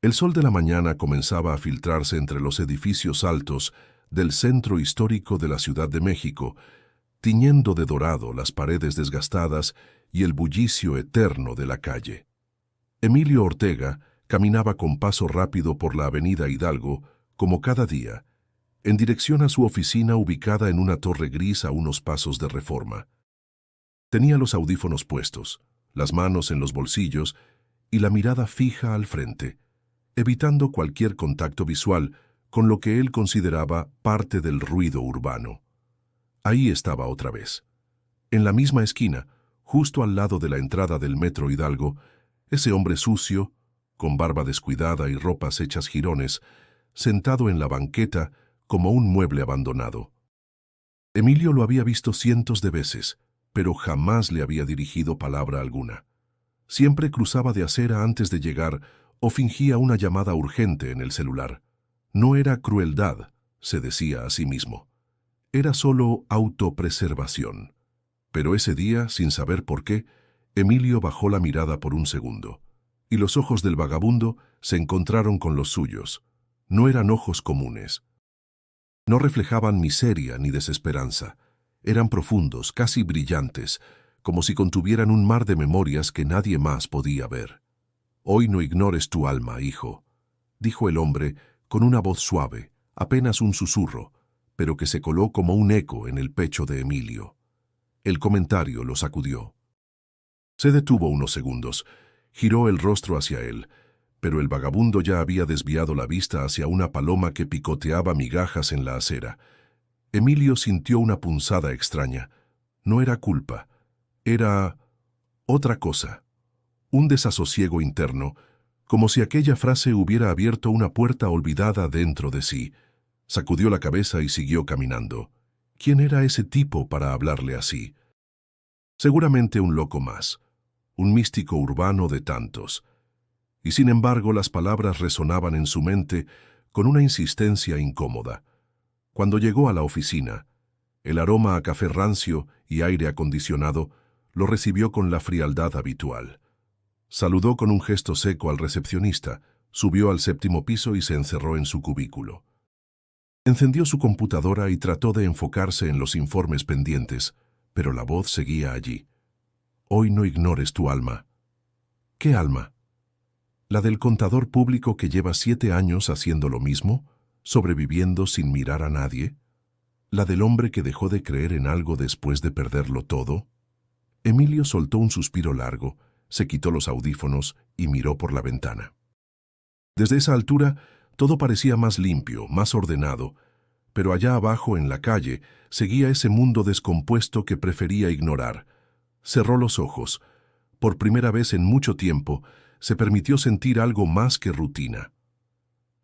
El sol de la mañana comenzaba a filtrarse entre los edificios altos del centro histórico de la Ciudad de México, tiñendo de dorado las paredes desgastadas y el bullicio eterno de la calle. Emilio Ortega caminaba con paso rápido por la avenida Hidalgo, como cada día, en dirección a su oficina ubicada en una torre gris a unos pasos de Reforma. Tenía los audífonos puestos, las manos en los bolsillos y la mirada fija al frente, evitando cualquier contacto visual con lo que él consideraba parte del ruido urbano. Ahí estaba otra vez. En la misma esquina, justo al lado de la entrada del metro Hidalgo, ese hombre sucio, con barba descuidada y ropas hechas jirones, sentado en la banqueta como un mueble abandonado. Emilio lo había visto cientos de veces, pero jamás le había dirigido palabra alguna. Siempre cruzaba de acera antes de llegar o fingía una llamada urgente en el celular. No era crueldad, se decía a sí mismo. Era solo autopreservación. Pero ese día, sin saber por qué, Emilio bajó la mirada por un segundo, y los ojos del vagabundo se encontraron con los suyos. No eran ojos comunes. No reflejaban miseria ni desesperanza. Eran profundos, casi brillantes, como si contuvieran un mar de memorias que nadie más podía ver. «Hoy no ignores tu alma, hijo», dijo el hombre con una voz suave, apenas un susurro, pero que se coló como un eco en el pecho de Emilio. El comentario lo sacudió. Se detuvo unos segundos, giró el rostro hacia él, pero el vagabundo ya había desviado la vista hacia una paloma que picoteaba migajas en la acera. Emilio sintió una punzada extraña. No era culpa, era otra cosa. Un desasosiego interno, como si aquella frase hubiera abierto una puerta olvidada dentro de sí. Sacudió la cabeza y siguió caminando. ¿Quién era ese tipo para hablarle así? Seguramente un loco más, un místico urbano de tantos. Y sin embargo las palabras resonaban en su mente con una insistencia incómoda. Cuando llegó a la oficina, el aroma a café rancio y aire acondicionado lo recibió con la frialdad habitual. Saludó con un gesto seco al recepcionista, subió al 7º piso y se encerró en su cubículo. Encendió su computadora y trató de enfocarse en los informes pendientes, pero la voz seguía allí. «Hoy no ignores tu alma». ¿Qué alma? ¿La del contador público que lleva 7 años haciendo lo mismo, sobreviviendo sin mirar a nadie? ¿La del hombre que dejó de creer en algo después de perderlo todo? Emilio soltó un suspiro largo, se quitó los audífonos y miró por la ventana. Desde esa altura, todo parecía más limpio, más ordenado, pero allá abajo en la calle seguía ese mundo descompuesto que prefería ignorar. Cerró los ojos. Por primera vez en mucho tiempo, se permitió sentir algo más que rutina.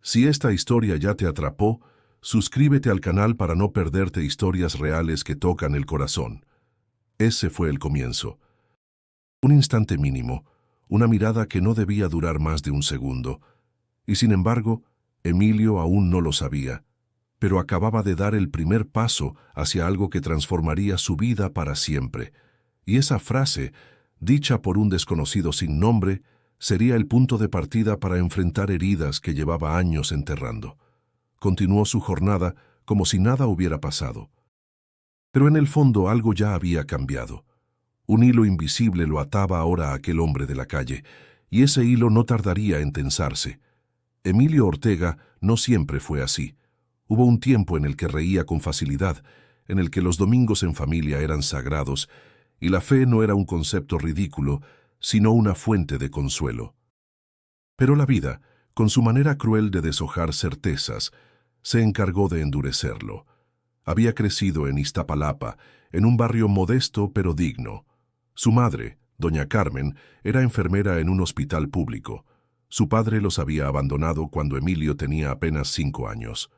Si esta historia ya te atrapó, suscríbete al canal para no perderte historias reales que tocan el corazón. Ese fue el comienzo. Un instante mínimo, una mirada que no debía durar más de un segundo. Y sin embargo, Emilio aún no lo sabía, pero acababa de dar el primer paso hacia algo que transformaría su vida para siempre. Y esa frase, dicha por un desconocido sin nombre, sería el punto de partida para enfrentar heridas que llevaba años enterrando. Continuó su jornada como si nada hubiera pasado. Pero en el fondo algo ya había cambiado. Un hilo invisible lo ataba ahora a aquel hombre de la calle, y ese hilo no tardaría en tensarse. Emilio Ortega no siempre fue así. Hubo un tiempo en el que reía con facilidad, en el que los domingos en familia eran sagrados, y la fe no era un concepto ridículo, sino una fuente de consuelo. Pero la vida, con su manera cruel de deshojar certezas, se encargó de endurecerlo. Había crecido en Iztapalapa, en un barrio modesto pero digno. Su madre, doña Carmen, era enfermera en un hospital público. Su padre los había abandonado cuando Emilio tenía apenas 5 años.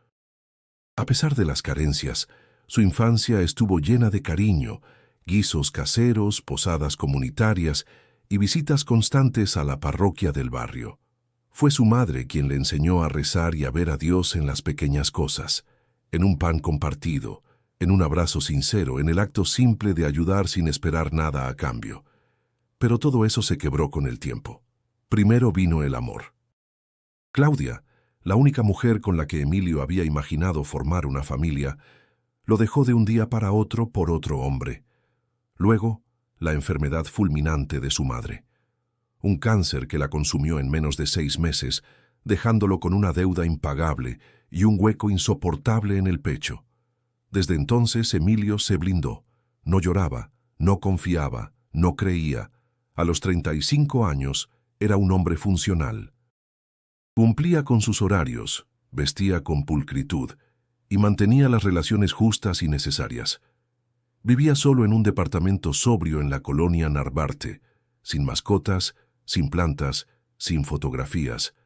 A pesar de las carencias, su infancia estuvo llena de cariño, guisos caseros, posadas comunitarias y visitas constantes a la parroquia del barrio. Fue su madre quien le enseñó a rezar y a ver a Dios en las pequeñas cosas, en un pan compartido, en un abrazo sincero, en el acto simple de ayudar sin esperar nada a cambio. Pero todo eso se quebró con el tiempo. Primero vino el amor. Claudia, la única mujer con la que Emilio había imaginado formar una familia, lo dejó de un día para otro por otro hombre. Luego, la enfermedad fulminante de su madre. Un cáncer que la consumió en menos de 6 meses, dejándolo con una deuda impagable y un hueco insoportable en el pecho. Desde entonces Emilio se blindó. No lloraba, no confiaba, no creía. A los 35 años era un hombre funcional. Cumplía con sus horarios, vestía con pulcritud y mantenía las relaciones justas y necesarias. Vivía solo en un departamento sobrio en la colonia Narvarte, sin mascotas, sin plantas, sin fotografías.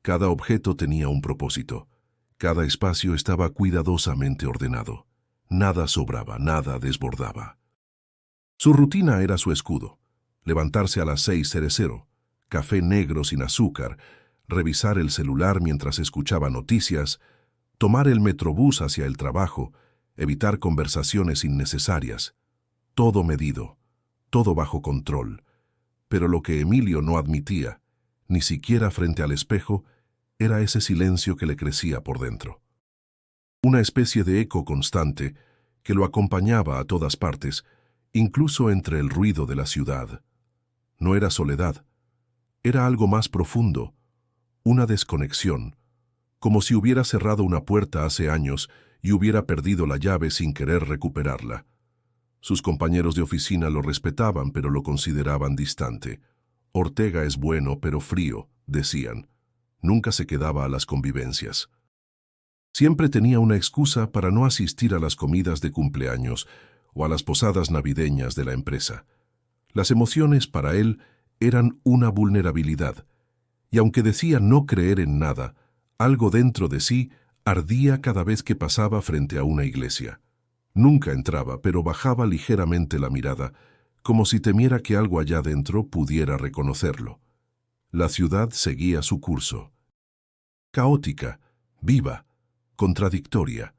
Cada objeto tenía un propósito. Cada espacio estaba cuidadosamente ordenado. Nada sobraba, nada desbordaba. Su rutina era su escudo. Levantarse a las 6:00, café negro sin azúcar, revisar el celular mientras escuchaba noticias, tomar el metrobús hacia el trabajo, evitar conversaciones innecesarias. Todo medido, todo bajo control. Pero lo que Emilio no admitía, ni siquiera frente al espejo, era ese silencio que le crecía por dentro. Una especie de eco constante que lo acompañaba a todas partes, incluso entre el ruido de la ciudad. No era soledad, era algo más profundo, una desconexión, como si hubiera cerrado una puerta hace años y hubiera perdido la llave sin querer recuperarla. Sus compañeros de oficina lo respetaban, pero lo consideraban distante. Ortega es bueno, pero frío, decían. Nunca se quedaba a las convivencias. Siempre tenía una excusa para no asistir a las comidas de cumpleaños o a las posadas navideñas de la empresa. Las emociones para él eran una vulnerabilidad, y aunque decía no creer en nada, algo dentro de sí ardía cada vez que pasaba frente a una iglesia. Nunca entraba, pero bajaba ligeramente la mirada, como si temiera que algo allá dentro pudiera reconocerlo. La ciudad seguía su curso. Caótica, viva, contradictoria.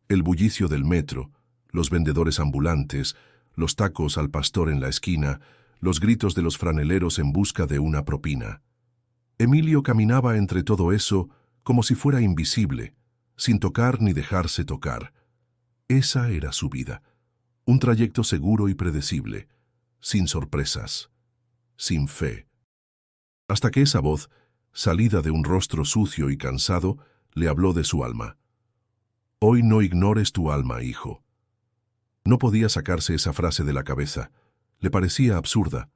El bullicio del metro, los vendedores ambulantes, los tacos al pastor en la esquina, los gritos de los franeleros en busca de una propina. Emilio caminaba entre todo eso como si fuera invisible, sin tocar ni dejarse tocar. Esa era su vida, un trayecto seguro y predecible, sin sorpresas, sin fe. Hasta que esa voz, salida de un rostro sucio y cansado, le habló de su alma. Hoy no ignores tu alma, hijo. No podía sacarse esa frase de la cabeza. Le parecía absurda,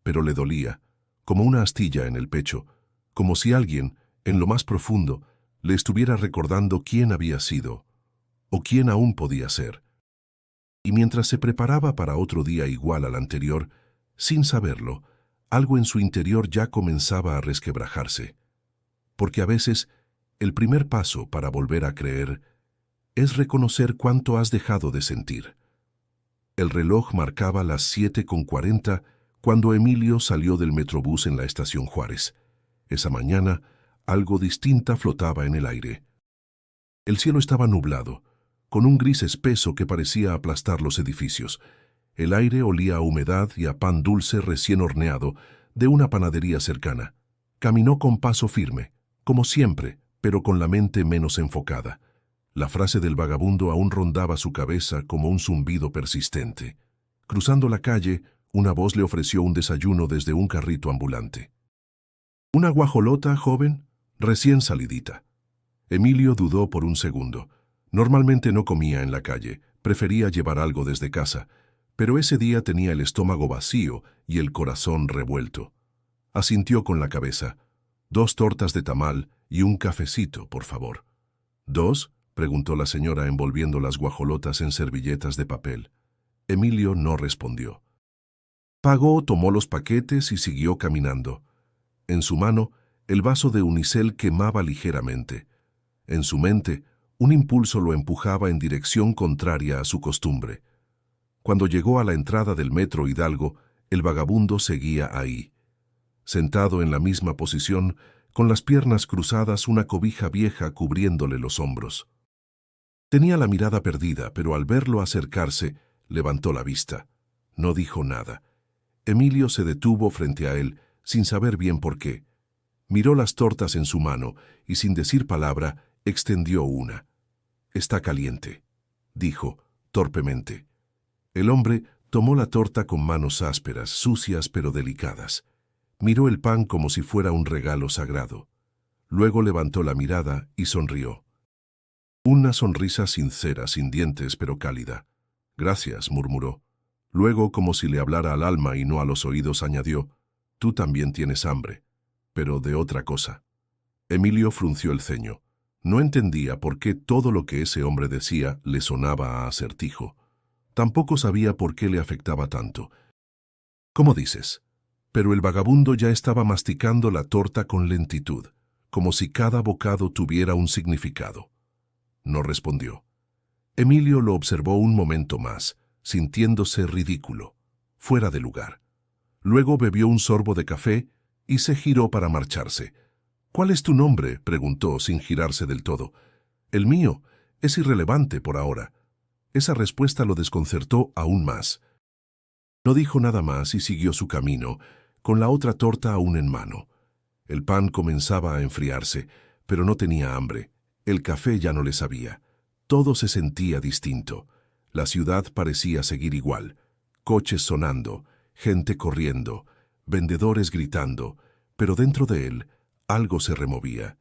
pero le dolía, como una astilla en el pecho, como si alguien, en lo más profundo, le estuviera recordando quién había sido, o quién aún podía ser. Y mientras se preparaba para otro día igual al anterior, sin saberlo, algo en su interior ya comenzaba a resquebrajarse. Porque a veces, el primer paso para volver a creer es reconocer cuánto has dejado de sentir. El reloj marcaba las 7:40 cuando Emilio salió del metrobús en la estación Juárez. Esa mañana, algo distinta flotaba en el aire. El cielo estaba nublado, con un gris espeso que parecía aplastar los edificios. El aire olía a humedad y a pan dulce recién horneado de una panadería cercana. Caminó con paso firme, como siempre, pero con la mente menos enfocada. La frase del vagabundo aún rondaba su cabeza como un zumbido persistente. Cruzando la calle, una voz le ofreció un desayuno desde un carrito ambulante. «¿Una guajolota, joven?» Recién salidita. Emilio dudó por un segundo. Normalmente no comía en la calle, prefería llevar algo desde casa, pero ese día tenía el estómago vacío y el corazón revuelto. Asintió con la cabeza. 2 tortas de tamal y un cafecito, por favor. ¿2? Preguntó la señora envolviendo las guajolotas en servilletas de papel. Emilio no respondió. Pagó, tomó los paquetes y siguió caminando. En su mano, el vaso de unicel quemaba ligeramente. En su mente, un impulso lo empujaba en dirección contraria a su costumbre. Cuando llegó a la entrada del metro Hidalgo, el vagabundo seguía ahí. Sentado en la misma posición, con las piernas cruzadas, una cobija vieja cubriéndole los hombros. Tenía la mirada perdida, pero al verlo acercarse, levantó la vista. No dijo nada. Emilio se detuvo frente a él, sin saber bien por qué. Miró las tortas en su mano y sin decir palabra extendió una. «Está caliente», dijo, torpemente. El hombre tomó la torta con manos ásperas, sucias pero delicadas. Miró el pan como si fuera un regalo sagrado. Luego levantó la mirada y sonrió. Una sonrisa sincera, sin dientes, pero cálida. «Gracias», murmuró. Luego, como si le hablara al alma y no a los oídos, añadió: «Tú también tienes hambre, pero de otra cosa». Emilio frunció el ceño. No entendía por qué todo lo que ese hombre decía le sonaba a acertijo. Tampoco sabía por qué le afectaba tanto. «¿Cómo dices?» Pero el vagabundo ya estaba masticando la torta con lentitud, como si cada bocado tuviera un significado. No respondió. Emilio lo observó un momento más, sintiéndose ridículo, fuera de lugar. Luego bebió un sorbo de café y se giró para marcharse. «¿Cuál es tu nombre?», preguntó sin girarse del todo. «El mío es irrelevante por ahora». Esa respuesta lo desconcertó aún más. No dijo nada más y siguió su camino, con la otra torta aún en mano. El pan comenzaba a enfriarse, pero no tenía hambre. El café ya no le sabía. Todo se sentía distinto. La ciudad parecía seguir igual. Coches sonando, gente corriendo, vendedores gritando, pero dentro de él algo se removía.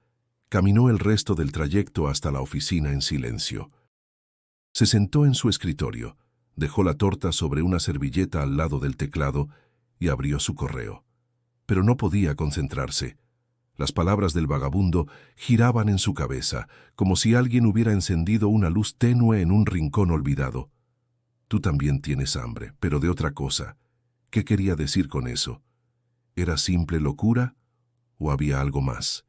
Caminó el resto del trayecto hasta la oficina en silencio. Se sentó en su escritorio, dejó la torta sobre una servilleta al lado del teclado y abrió su correo. Pero no podía concentrarse. Las palabras del vagabundo giraban en su cabeza, como si alguien hubiera encendido una luz tenue en un rincón olvidado. «Tú también tienes hambre, pero de otra cosa». ¿Qué quería decir con eso? ¿Era simple locura o había algo más?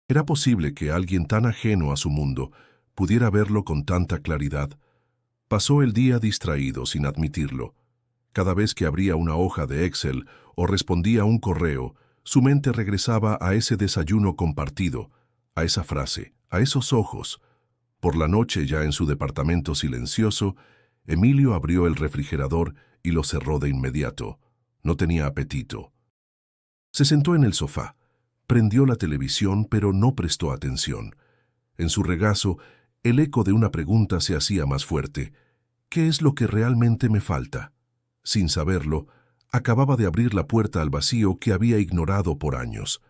¿Era posible que alguien tan ajeno a su mundo pudiera verlo con tanta claridad? Pasó el día distraído sin admitirlo. Cada vez que abría una hoja de Excel o respondía a un correo, su mente regresaba a ese desayuno compartido, a esa frase, a esos ojos. Por la noche, ya en su departamento silencioso, Emilio abrió el refrigerador y lo cerró de inmediato. No tenía apetito. Se sentó en el sofá, prendió la televisión, pero no prestó atención. En su regazo, el eco de una pregunta se hacía más fuerte. ¿Qué es lo que realmente me falta? Sin saberlo, acababa de abrir la puerta al vacío que había ignorado por años.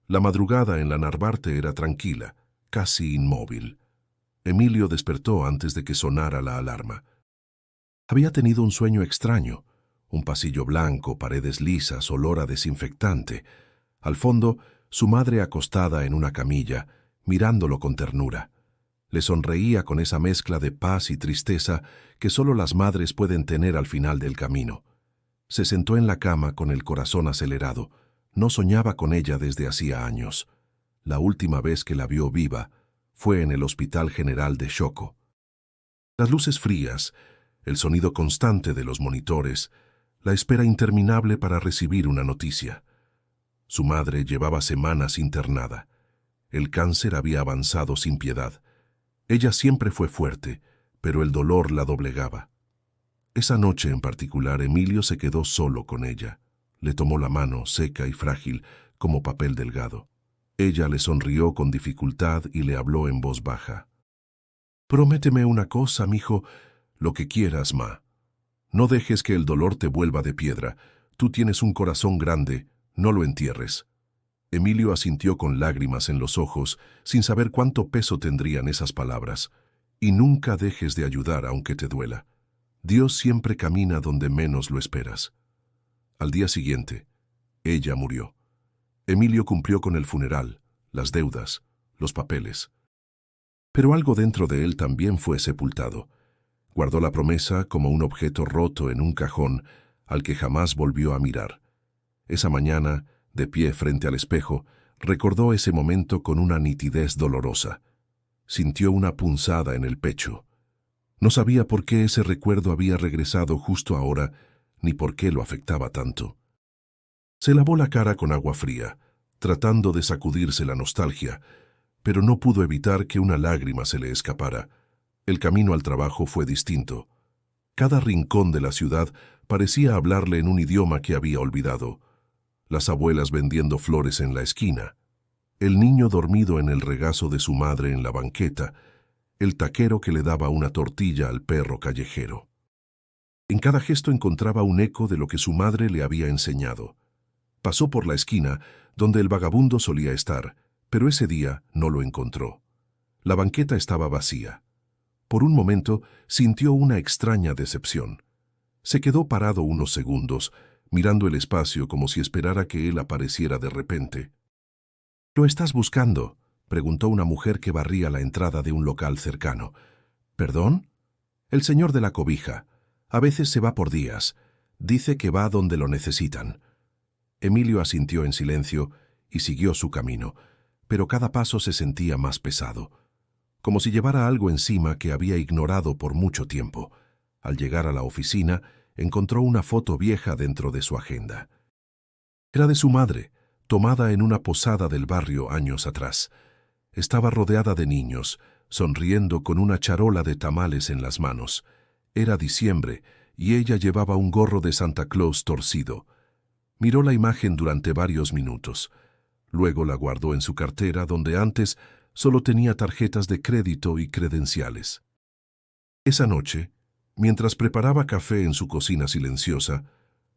La madrugada en la Narvarte era tranquila, casi inmóvil. Emilio despertó antes de que sonara la alarma. Había tenido un sueño extraño, un pasillo blanco, paredes lisas, olor a desinfectante. Al fondo, su madre acostada en una camilla, mirándolo con ternura. Le sonreía con esa mezcla de paz y tristeza que solo las madres pueden tener al final del camino. Se sentó en la cama con el corazón acelerado. No soñaba con ella desde hacía años. La última vez que la vio viva fue en el Hospital General de Choco. Las luces frías, el sonido constante de los monitores, la espera interminable para recibir una noticia. Su madre llevaba semanas internada. El cáncer había avanzado sin piedad. Ella siempre fue fuerte, pero el dolor la doblegaba. Esa noche en particular, Emilio se quedó solo con ella. Le tomó la mano, seca y frágil, como papel delgado. Ella le sonrió con dificultad y le habló en voz baja. «Prométeme una cosa, mijo, lo que quieras, ma. No dejes que el dolor te vuelva de piedra. Tú tienes un corazón grande, no lo entierres». Emilio asintió con lágrimas en los ojos, sin saber cuánto peso tendrían esas palabras. «Y nunca dejes de ayudar aunque te duela. Dios siempre camina donde menos lo esperas». Al día siguiente, ella murió. Emilio cumplió con el funeral, las deudas, los papeles. Pero algo dentro de él también fue sepultado. Guardó la promesa como un objeto roto en un cajón al que jamás volvió a mirar. Esa mañana, de pie frente al espejo, recordó ese momento con una nitidez dolorosa. Sintió una punzada en el pecho. No sabía por qué ese recuerdo había regresado justo ahora, ni por qué lo afectaba tanto. Se lavó la cara con agua fría, tratando de sacudirse la nostalgia, pero no pudo evitar que una lágrima se le escapara. El camino al trabajo fue distinto. Cada rincón de la ciudad parecía hablarle en un idioma que había olvidado. las abuelas vendiendo flores en la esquina, el niño dormido en el regazo de su madre en la banqueta, el taquero que le daba una tortilla al perro callejero. En cada gesto encontraba un eco de lo que su madre le había enseñado. Pasó por la esquina donde el vagabundo solía estar, pero ese día no lo encontró. La banqueta estaba vacía. Por un momento sintió una extraña decepción. Se quedó parado unos segundos, mirando el espacio como si esperara que él apareciera de repente. «¿Lo estás buscando?», preguntó una mujer que barría la entrada de un local cercano. «¿Perdón?». «El señor de la cobija. A veces se va por días. Dice que va donde lo necesitan». Emilio asintió en silencio y siguió su camino, pero cada paso se sentía más pesado, como si llevara algo encima que había ignorado por mucho tiempo. Al llegar a la oficina, encontró una foto vieja dentro de su agenda. Era de su madre, tomada en una posada del barrio años atrás. Estaba rodeada de niños, sonriendo con una charola de tamales en las manos. Era diciembre y ella llevaba un gorro de Santa Claus torcido. Miró la imagen durante varios minutos. Luego la guardó en su cartera, donde antes solo tenía tarjetas de crédito y credenciales. Esa noche, mientras preparaba café en su cocina silenciosa,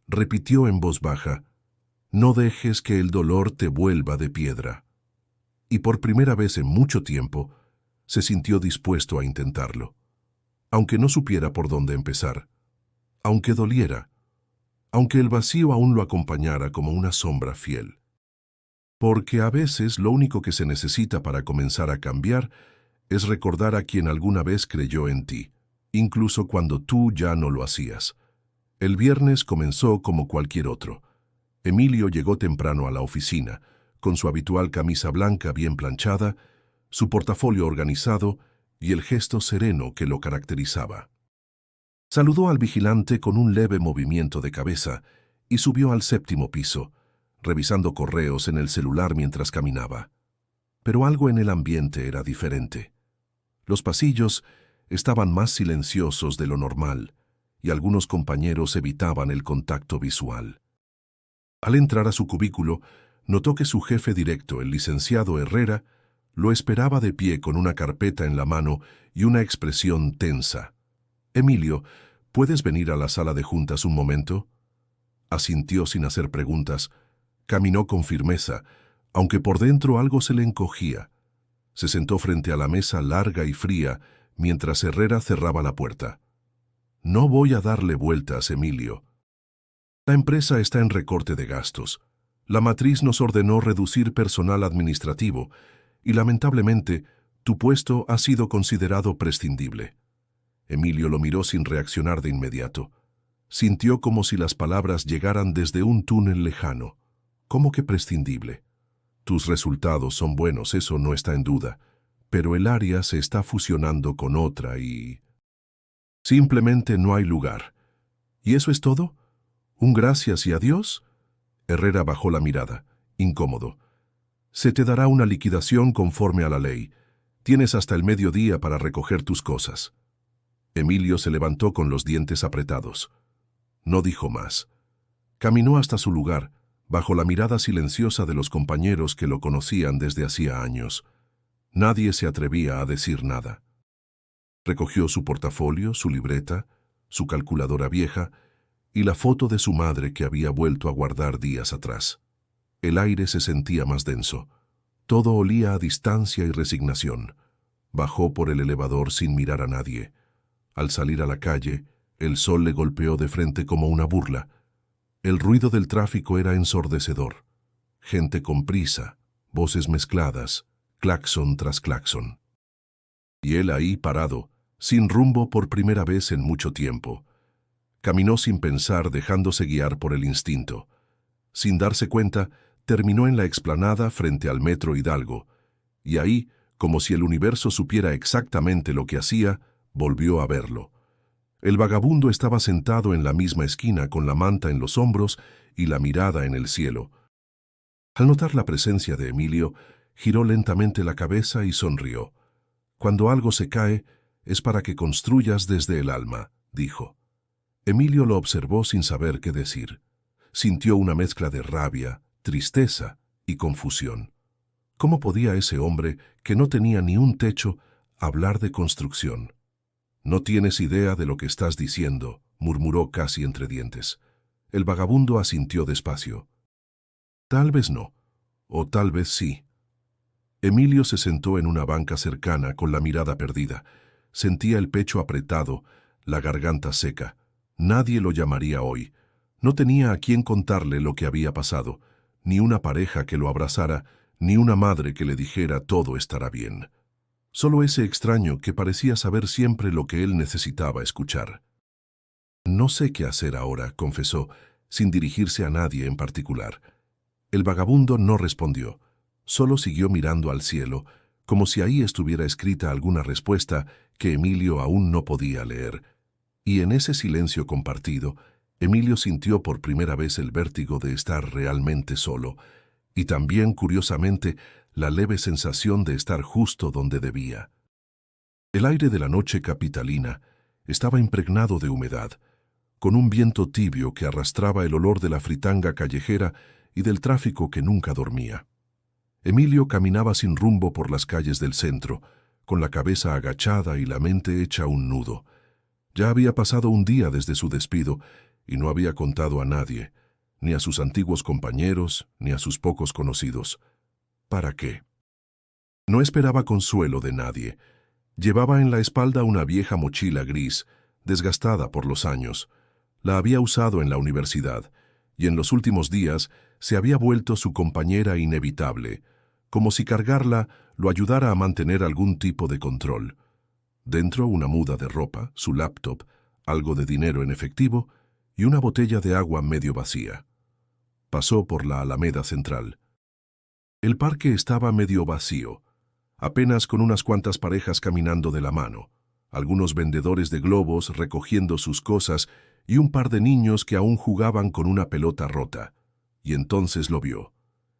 repitió en voz baja: «No dejes que el dolor te vuelva de piedra». Y por primera vez en mucho tiempo, se sintió dispuesto a intentarlo. Aunque no supiera por dónde empezar, aunque doliera, aunque el vacío aún lo acompañara como una sombra fiel. Porque a veces lo único que se necesita para comenzar a cambiar es recordar a quien alguna vez creyó en ti, incluso cuando tú ya no lo hacías. El viernes comenzó como cualquier otro. Emilio llegó temprano a la oficina, con su habitual camisa blanca bien planchada, su portafolio organizado y el gesto sereno que lo caracterizaba. Saludó al vigilante con un leve movimiento de cabeza y subió al 7º piso, revisando correos en el celular mientras caminaba. Pero algo en el ambiente era diferente. Los pasillos estaban más silenciosos de lo normal y algunos compañeros evitaban el contacto visual. Al entrar a su cubículo, notó que su jefe directo, el licenciado Herrera, lo esperaba de pie con una carpeta en la mano y una expresión tensa. «Emilio, ¿puedes venir a la sala de juntas un momento?». Asintió sin hacer preguntas. Caminó con firmeza, aunque por dentro algo se le encogía. Se sentó frente a la mesa larga y fría mientras Herrera cerraba la puerta. «No voy a darle vueltas, Emilio. La empresa está en recorte de gastos. La matriz nos ordenó reducir personal administrativo y, lamentablemente, tu puesto ha sido considerado prescindible». Emilio lo miró sin reaccionar de inmediato. Sintió como si las palabras llegaran desde un túnel lejano. «¿Cómo que prescindible? Tus resultados son buenos, eso no está en duda, pero el área se está fusionando con otra y... simplemente no hay lugar. ¿Y eso es todo? ¿Un gracias y adiós?». Herrera bajó la mirada, incómodo. «Se te dará una liquidación conforme a la ley. Tienes hasta el mediodía para recoger tus cosas». Emilio se levantó con los dientes apretados. No dijo más. Caminó hasta su lugar, bajo la mirada silenciosa de los compañeros que lo conocían desde hacía años. Nadie se atrevía a decir nada. Recogió su portafolio, su libreta, su calculadora vieja y la foto de su madre que había vuelto a guardar días atrás. El aire se sentía más denso. Todo olía a distancia y resignación. Bajó por el elevador sin mirar a nadie. Al salir a la calle, el sol le golpeó de frente como una burla. El ruido del tráfico era ensordecedor. Gente con prisa, voces mezcladas, claxon tras claxon. Y él ahí parado, sin rumbo por primera vez en mucho tiempo. Caminó sin pensar, dejándose guiar por el instinto. Sin darse cuenta, terminó en la explanada frente al Metro Hidalgo, y ahí, como si el universo supiera exactamente lo que hacía, volvió a verlo. El vagabundo estaba sentado en la misma esquina con la manta en los hombros y la mirada en el cielo. Al notar la presencia de Emilio, giró lentamente la cabeza y sonrió. «Cuando algo se cae, es para que construyas desde el alma», dijo. Emilio lo observó sin saber qué decir. sintió una mezcla de rabia, tristeza y confusión. ¿Cómo podía ese hombre, que no tenía ni un techo, hablar de construcción? «No tienes idea de lo que estás diciendo», murmuró casi entre dientes. El vagabundo asintió despacio. «Tal vez no, o tal vez sí». Emilio se sentó en una banca cercana con la mirada perdida. Sentía el pecho apretado, la garganta seca. Nadie lo llamaría hoy. No tenía a quién contarle lo que había pasado, ni una pareja que lo abrazara, ni una madre que le dijera todo estará bien. Solo ese extraño que parecía saber siempre lo que él necesitaba escuchar. «No sé qué hacer ahora», confesó, sin dirigirse a nadie en particular. El vagabundo no respondió. Solo siguió mirando al cielo, como si ahí estuviera escrita alguna respuesta que Emilio aún no podía leer. Y en ese silencio compartido, Emilio sintió por primera vez el vértigo de estar realmente solo, y también, curiosamente, la leve sensación de estar justo donde debía. El aire de la noche capitalina estaba impregnado de humedad, con un viento tibio que arrastraba el olor de la fritanga callejera y del tráfico que nunca dormía. Emilio caminaba sin rumbo por las calles del centro, con la cabeza agachada y la mente hecha un nudo. Ya había pasado un día desde su despido y no había contado a nadie, ni a sus antiguos compañeros, ni a sus pocos conocidos. ¿Para qué? No esperaba consuelo de nadie. Llevaba en la espalda una vieja mochila gris, desgastada por los años. La había usado en la universidad, y en los últimos días se había vuelto su compañera inevitable, como si cargarla lo ayudara a mantener algún tipo de control. Dentro una muda de ropa, su laptop, algo de dinero en efectivo y una botella de agua medio vacía. Pasó por la Alameda Central. El parque estaba medio vacío, apenas con unas cuantas parejas caminando de la mano, algunos vendedores de globos recogiendo sus cosas y un par de niños que aún jugaban con una pelota rota. Y entonces lo vio.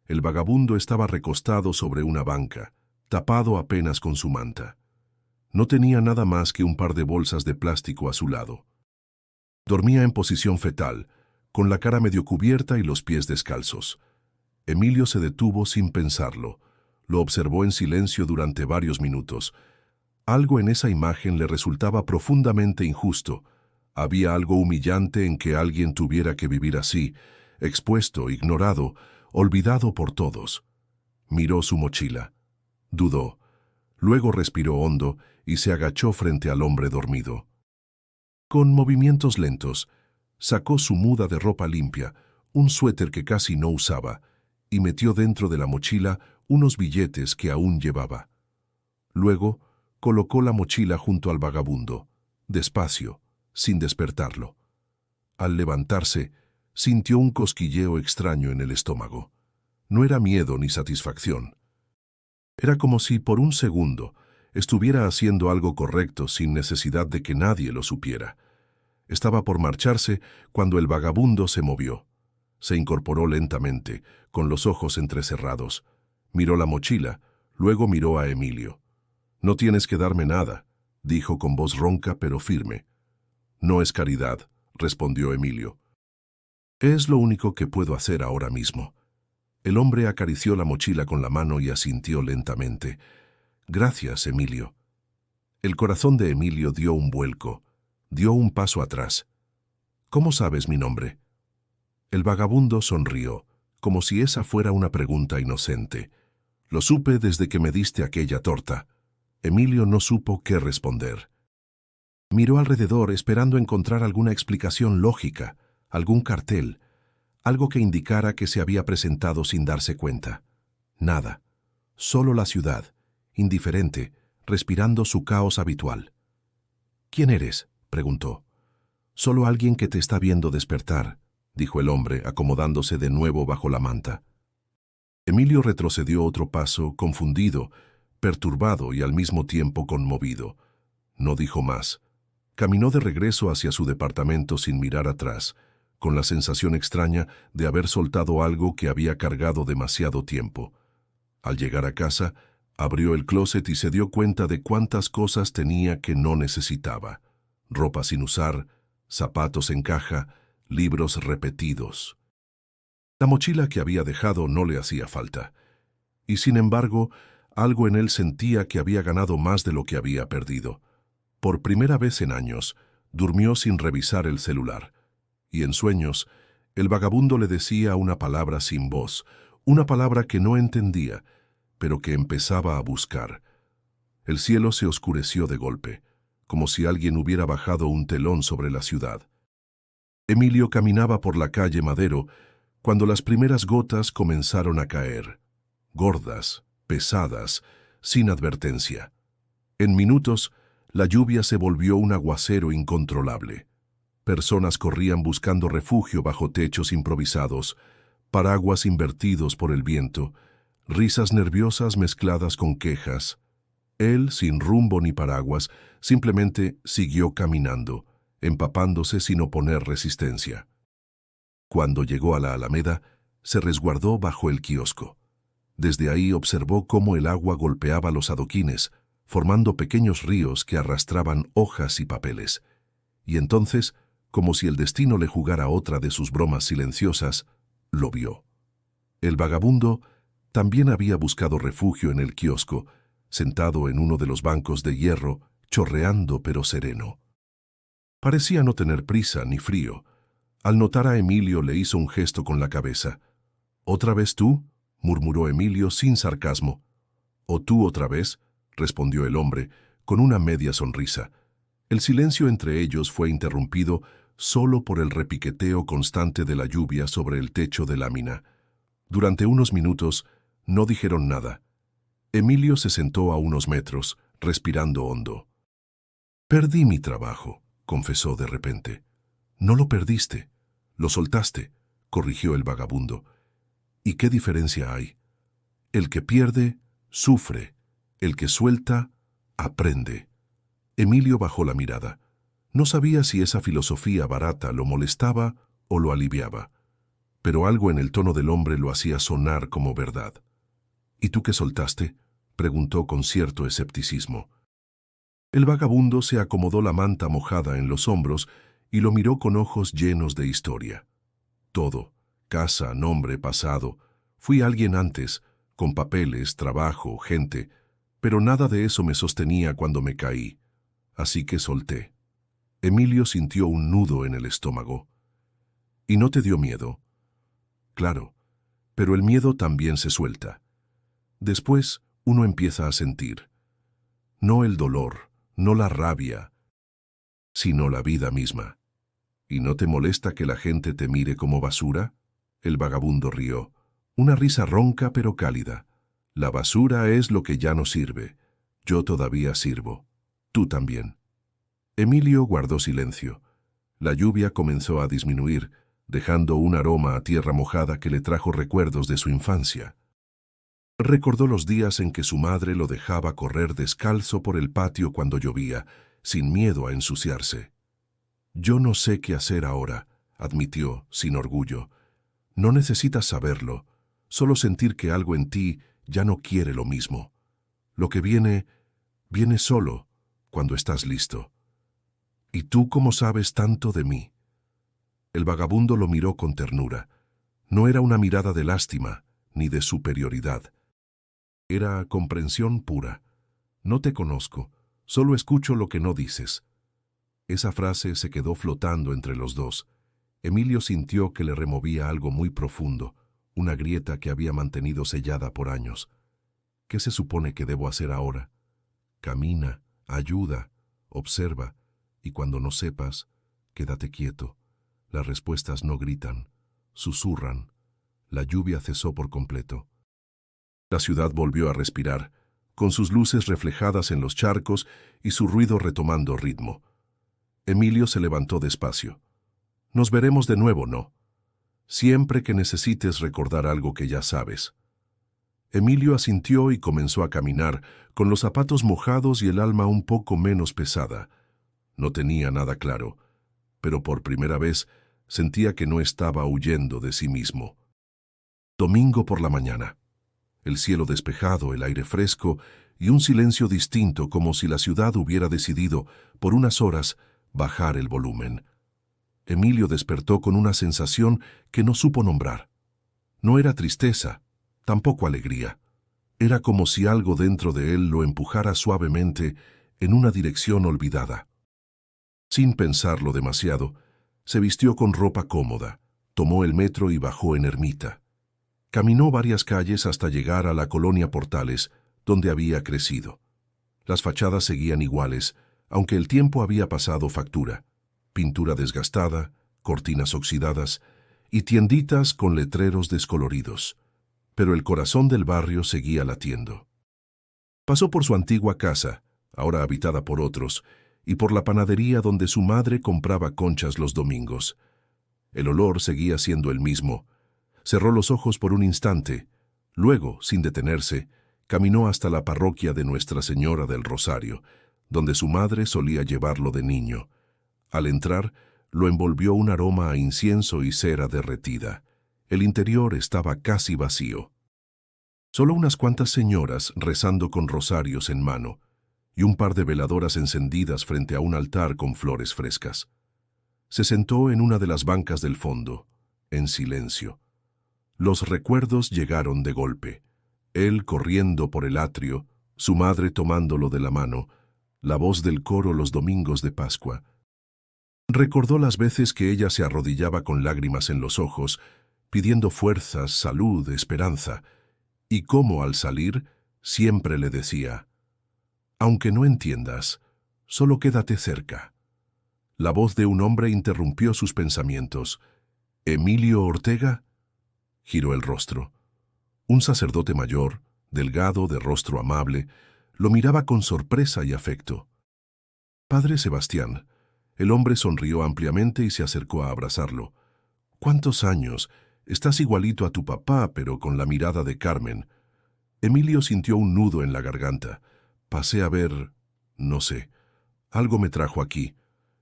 El vagabundo estaba recostado sobre una banca, tapado apenas con su manta. No tenía nada más que un par de bolsas de plástico a su lado. Dormía en posición fetal, con la cara medio cubierta y los pies descalzos. Emilio se detuvo sin pensarlo. Lo observó en silencio durante varios minutos. Algo en esa imagen le resultaba profundamente injusto. Había algo humillante en que alguien tuviera que vivir así, expuesto, ignorado, olvidado por todos. Miró su mochila. Dudó. Luego respiró hondo y se agachó frente al hombre dormido. Con movimientos lentos, sacó su muda de ropa limpia, un suéter que casi no usaba, y metió dentro de la mochila unos billetes que aún llevaba. Luego, colocó la mochila junto al vagabundo, despacio, sin despertarlo. Al levantarse, sintió un cosquilleo extraño en el estómago. No era miedo ni satisfacción. Era como si, por un segundo, estuviera haciendo algo correcto sin necesidad de que nadie lo supiera. Estaba por marcharse cuando el vagabundo se movió. Se incorporó lentamente, con los ojos entrecerrados. Miró la mochila, luego miró a Emilio. «No tienes que darme nada», dijo con voz ronca pero firme. «No es caridad», respondió Emilio. «Es lo único que puedo hacer ahora mismo». El hombre acarició la mochila con la mano y asintió lentamente. «Gracias, Emilio». El corazón de Emilio dio un vuelco, dio un paso atrás. «¿Cómo sabes mi nombre?» El vagabundo sonrió, como si esa fuera una pregunta inocente. «Lo supe desde que me diste aquella torta». Emilio no supo qué responder. Miró alrededor esperando encontrar alguna explicación lógica, algún cartel, algo que indicara que se había presentado sin darse cuenta. Nada. Solo la ciudad, indiferente, respirando su caos habitual. «¿Quién eres?», preguntó. «Solo alguien que te está viendo despertar», dijo el hombre, acomodándose de nuevo bajo la manta. Emilio retrocedió otro paso, confundido, perturbado y al mismo tiempo conmovido. No dijo más. Caminó de regreso hacia su departamento sin mirar atrás, con la sensación extraña de haber soltado algo que había cargado demasiado tiempo. Al llegar a casa, abrió el closet y se dio cuenta de cuántas cosas tenía que no necesitaba. Ropa sin usar, zapatos en caja, libros repetidos. La mochila que había dejado no le hacía falta, y sin embargo, algo en él sentía que había ganado más de lo que había perdido. Por primera vez en años, durmió sin revisar el celular, y en sueños, el vagabundo le decía una palabra sin voz, una palabra que no entendía, pero que empezaba a buscar. El cielo se oscureció de golpe, como si alguien hubiera bajado un telón sobre la ciudad. Emilio caminaba por la calle Madero cuando las primeras gotas comenzaron a caer, gordas, pesadas, sin advertencia. En minutos, la lluvia se volvió un aguacero incontrolable. Personas corrían buscando refugio bajo techos improvisados, paraguas invertidos por el viento, risas nerviosas mezcladas con quejas. Él, sin rumbo ni paraguas, simplemente siguió caminando, empapándose sin oponer resistencia. Cuando llegó a la Alameda, se resguardó bajo el kiosco. Desde ahí observó cómo el agua golpeaba los adoquines, formando pequeños ríos que arrastraban hojas y papeles. Y entonces, como si el destino le jugara otra de sus bromas silenciosas, lo vio. El vagabundo también había buscado refugio en el kiosco, sentado en uno de los bancos de hierro, chorreando pero sereno. Parecía no tener prisa ni frío. Al notar a Emilio le hizo un gesto con la cabeza. «¿Otra vez tú?», murmuró Emilio sin sarcasmo. «¿O tú otra vez?», respondió el hombre, con una media sonrisa. El silencio entre ellos fue interrumpido solo por el repiqueteo constante de la lluvia sobre el techo de lámina. Durante unos minutos no dijeron nada. Emilio se sentó a unos metros, respirando hondo. «Perdí mi trabajo», confesó de repente. «No lo perdiste, lo soltaste», corrigió el vagabundo. «¿Y qué diferencia hay? El que pierde, sufre. El que suelta, aprende». Emilio bajó la mirada. No sabía si esa filosofía barata lo molestaba o lo aliviaba, pero algo en el tono del hombre lo hacía sonar como verdad. «¿Y tú qué soltaste?», preguntó con cierto escepticismo. El vagabundo se acomodó la manta mojada en los hombros y lo miró con ojos llenos de historia. «Todo, casa, nombre, pasado. Fui alguien antes, con papeles, trabajo, gente, pero nada de eso me sostenía cuando me caí. Así que solté». Emilio sintió un nudo en el estómago. «¿Y no te dio miedo?». «Claro, pero el miedo también se suelta. Después uno empieza a sentir. No el dolor, no la rabia, sino la vida misma». «¿Y no te molesta que la gente te mire como basura?». El vagabundo rió, una risa ronca pero cálida. «La basura es lo que ya no sirve. Yo todavía sirvo. Tú también». Emilio guardó silencio. La lluvia comenzó a disminuir, dejando un aroma a tierra mojada que le trajo recuerdos de su infancia. Recordó los días en que su madre lo dejaba correr descalzo por el patio cuando llovía, sin miedo a ensuciarse. «Yo no sé qué hacer ahora», admitió, sin orgullo. «No necesitas saberlo, solo sentir que algo en ti ya no quiere lo mismo. Lo que viene, viene solo, cuando estás listo. ¿Y tú cómo sabes tanto de mí?». El vagabundo lo miró con ternura. No era una mirada de lástima, ni de superioridad. Era comprensión pura. «No te conozco, solo escucho lo que no dices». Esa frase se quedó flotando entre los dos. Emilio sintió que le removía algo muy profundo, una grieta que había mantenido sellada por años. «¿Qué se supone que debo hacer ahora?». «Camina, ayuda, observa, y cuando no sepas, quédate quieto. Las respuestas no gritan, susurran». La lluvia cesó por completo. La ciudad volvió a respirar, con sus luces reflejadas en los charcos y su ruido retomando ritmo. Emilio se levantó despacio. «Nos veremos de nuevo, ¿no? Siempre que necesites recordar algo que ya sabes». Emilio asintió y comenzó a caminar, con los zapatos mojados y el alma un poco menos pesada. No tenía nada claro, pero por primera vez sentía que no estaba huyendo de sí mismo. Domingo por la mañana. El cielo despejado, el aire fresco y un silencio distinto, como si la ciudad hubiera decidido, por unas horas, bajar el volumen. Emilio despertó con una sensación que no supo nombrar. No era tristeza, tampoco alegría. Era como si algo dentro de él lo empujara suavemente en una dirección olvidada. Sin pensarlo demasiado, se vistió con ropa cómoda, tomó el metro y bajó en Ermita. Caminó varias calles hasta llegar a la colonia Portales, donde había crecido. Las fachadas seguían iguales, aunque el tiempo había pasado factura. Pintura desgastada, cortinas oxidadas y tienditas con letreros descoloridos. Pero el corazón del barrio seguía latiendo. Pasó por su antigua casa, ahora habitada por otros, y por la panadería donde su madre compraba conchas los domingos. El olor seguía siendo el mismo. Cerró los ojos por un instante. Luego, sin detenerse, caminó hasta la parroquia de Nuestra Señora del Rosario, donde su madre solía llevarlo de niño. Al entrar, lo envolvió un aroma a incienso y cera derretida. El interior estaba casi vacío. Solo unas cuantas señoras rezando con rosarios en mano, y un par de veladoras encendidas frente a un altar con flores frescas. Se sentó en una de las bancas del fondo, en silencio. Los recuerdos llegaron de golpe. Él corriendo por el atrio, su madre tomándolo de la mano, la voz del coro los domingos de Pascua. Recordó las veces que ella se arrodillaba con lágrimas en los ojos, pidiendo fuerzas, salud, esperanza, y cómo al salir siempre le decía: «Aunque no entiendas, solo quédate cerca». La voz de un hombre interrumpió sus pensamientos. «¿Emilio Ortega?». Giró el rostro. Un sacerdote mayor, delgado, de rostro amable, lo miraba con sorpresa y afecto. «Padre Sebastián». El hombre sonrió ampliamente y se acercó a abrazarlo. «¿Cuántos años? Estás igualito a tu papá, pero con la mirada de Carmen». Emilio sintió un nudo en la garganta. «Pasé a ver... no sé. Algo me trajo aquí.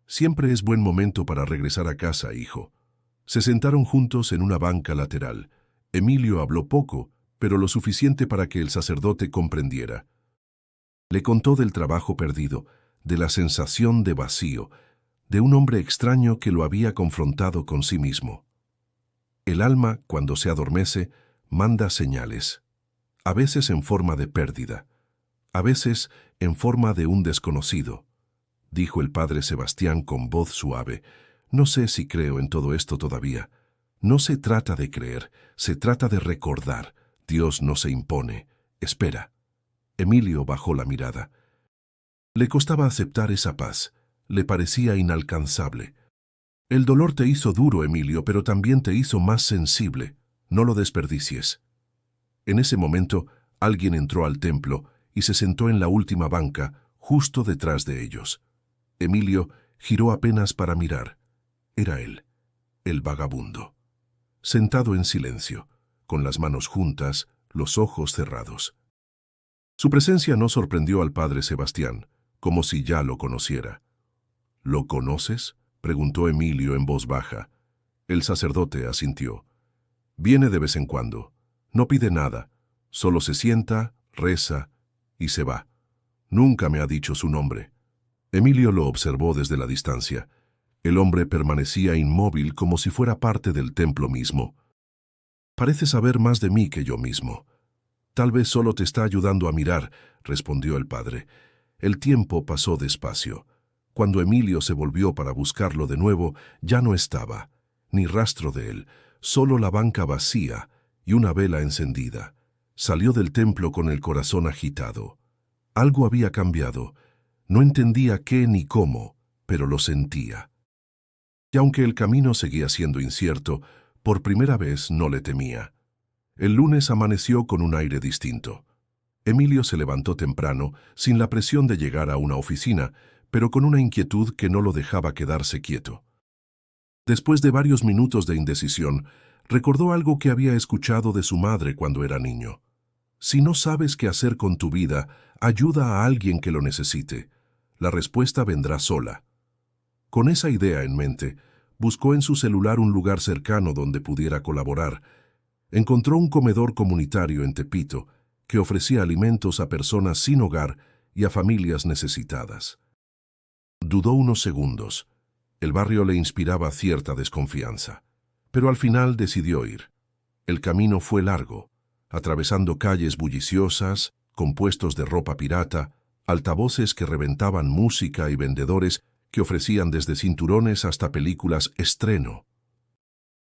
Siempre es buen momento para regresar a casa, hijo». Se sentaron juntos en una banca lateral. Emilio habló poco, pero lo suficiente para que el sacerdote comprendiera. Le contó del trabajo perdido, de la sensación de vacío, de un hombre extraño que lo había confrontado con sí mismo. El alma, cuando se adormece, manda señales, a veces en forma de pérdida, a veces en forma de un desconocido, dijo el padre Sebastián con voz suave. «No sé si creo en todo esto todavía. No se trata de creer, se trata de recordar. Dios no se impone. Espera». Emilio bajó la mirada. Le costaba aceptar esa paz. Le parecía inalcanzable. «El dolor te hizo duro, Emilio, pero también te hizo más sensible. No lo desperdicies». En ese momento, alguien entró al templo y se sentó en la última banca, justo detrás de ellos. Emilio giró apenas para mirar. Era él, el vagabundo. Sentado en silencio, con las manos juntas, los ojos cerrados. Su presencia no sorprendió al padre Sebastián, como si ya lo conociera. «¿Lo conoces?», preguntó Emilio en voz baja. El sacerdote asintió. «Viene de vez en cuando. No pide nada. Solo se sienta, reza y se va. Nunca me ha dicho su nombre». Emilio lo observó desde la distancia. El hombre permanecía inmóvil como si fuera parte del templo mismo. «Parece saber más de mí que yo mismo». «Tal vez solo te está ayudando a mirar», respondió el padre. El tiempo pasó despacio. Cuando Emilio se volvió para buscarlo de nuevo, ya no estaba, ni rastro de él, solo la banca vacía y una vela encendida. Salió del templo con el corazón agitado. Algo había cambiado. No entendía qué ni cómo, pero lo sentía. Y aunque el camino seguía siendo incierto, por primera vez no le temía. El lunes amaneció con un aire distinto. Emilio se levantó temprano, sin la presión de llegar a una oficina, pero con una inquietud que no lo dejaba quedarse quieto. Después de varios minutos de indecisión, recordó algo que había escuchado de su madre cuando era niño. «Si no sabes qué hacer con tu vida, ayuda a alguien que lo necesite. La respuesta vendrá sola». Con esa idea en mente, buscó en su celular un lugar cercano donde pudiera colaborar. Encontró un comedor comunitario en Tepito que ofrecía alimentos a personas sin hogar y a familias necesitadas. Dudó unos segundos. El barrio le inspiraba cierta desconfianza, pero al final decidió ir. El camino fue largo, atravesando calles bulliciosas, con puestos de ropa pirata, altavoces que reventaban música y vendedores que ofrecían desde cinturones hasta películas estreno.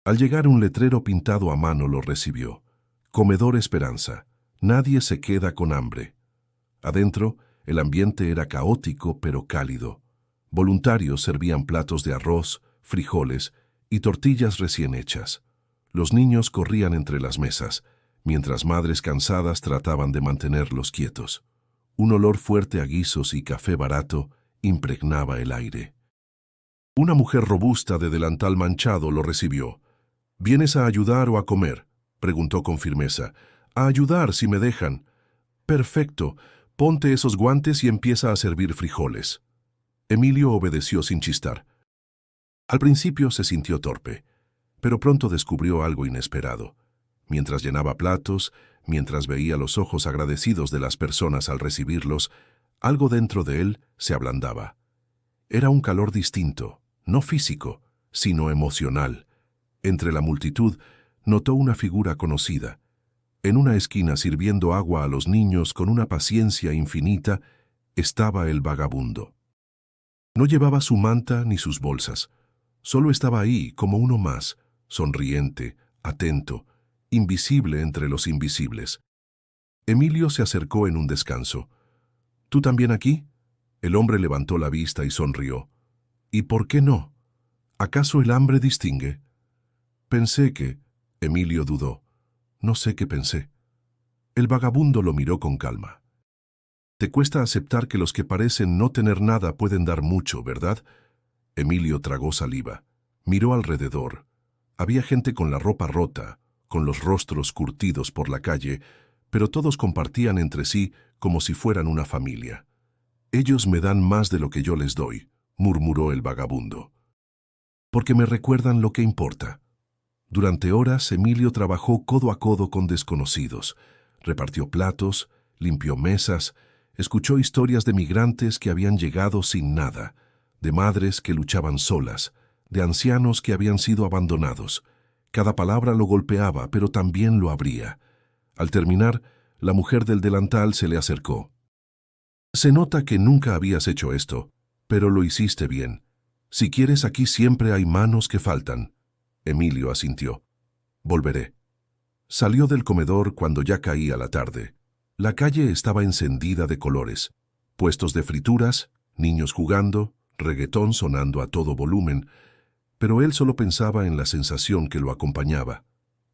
Al llegar, un letrero pintado a mano lo recibió. Comedor Esperanza. Nadie se queda con hambre. Adentro, el ambiente era caótico pero cálido. Voluntarios servían platos de arroz, frijoles y tortillas recién hechas. Los niños corrían entre las mesas, mientras madres cansadas trataban de mantenerlos quietos. Un olor fuerte a guisos y café barato impregnaba el aire. Una mujer robusta de delantal manchado lo recibió. ¿Vienes a ayudar o a comer?, preguntó con firmeza. A ayudar, si me dejan. Perfecto. Ponte esos guantes y empieza a servir frijoles. Emilio obedeció sin chistar. Al principio se sintió torpe, pero pronto descubrió algo inesperado. Mientras llenaba platos, mientras veía los ojos agradecidos de las personas al recibirlos, algo dentro de él se ablandaba. Era un calor distinto, no físico, sino emocional. Entre la multitud notó una figura conocida. En una esquina, sirviendo agua a los niños con una paciencia infinita, estaba el vagabundo. No llevaba su manta ni sus bolsas. Solo estaba ahí como uno más, sonriente, atento, invisible entre los invisibles. Emilio se acercó en un descanso. ¿Tú también aquí? El hombre levantó la vista y sonrió. ¿Y por qué no? ¿Acaso el hambre distingue? Pensé que... Emilio dudó. No sé qué pensé. El vagabundo lo miró con calma. Te cuesta aceptar que los que parecen no tener nada pueden dar mucho, ¿verdad? Emilio tragó saliva. Miró alrededor. Había gente con la ropa rota, con los rostros curtidos por la calle, pero todos compartían entre sí como si fueran una familia. Ellos me dan más de lo que yo les doy, murmuró el vagabundo. Porque me recuerdan lo que importa. Durante horas, Emilio trabajó codo a codo con desconocidos. Repartió platos, limpió mesas, escuchó historias de migrantes que habían llegado sin nada, de madres que luchaban solas, de ancianos que habían sido abandonados. Cada palabra lo golpeaba, pero también lo abría. Al terminar, la mujer del delantal se le acercó. Se nota que nunca habías hecho esto, pero lo hiciste bien. Si quieres, aquí siempre hay manos que faltan. Emilio asintió. Volveré. Salió del comedor cuando ya caía la tarde. La calle estaba encendida de colores. Puestos de frituras, niños jugando, reggaetón sonando a todo volumen, pero él solo pensaba en la sensación que lo acompañaba.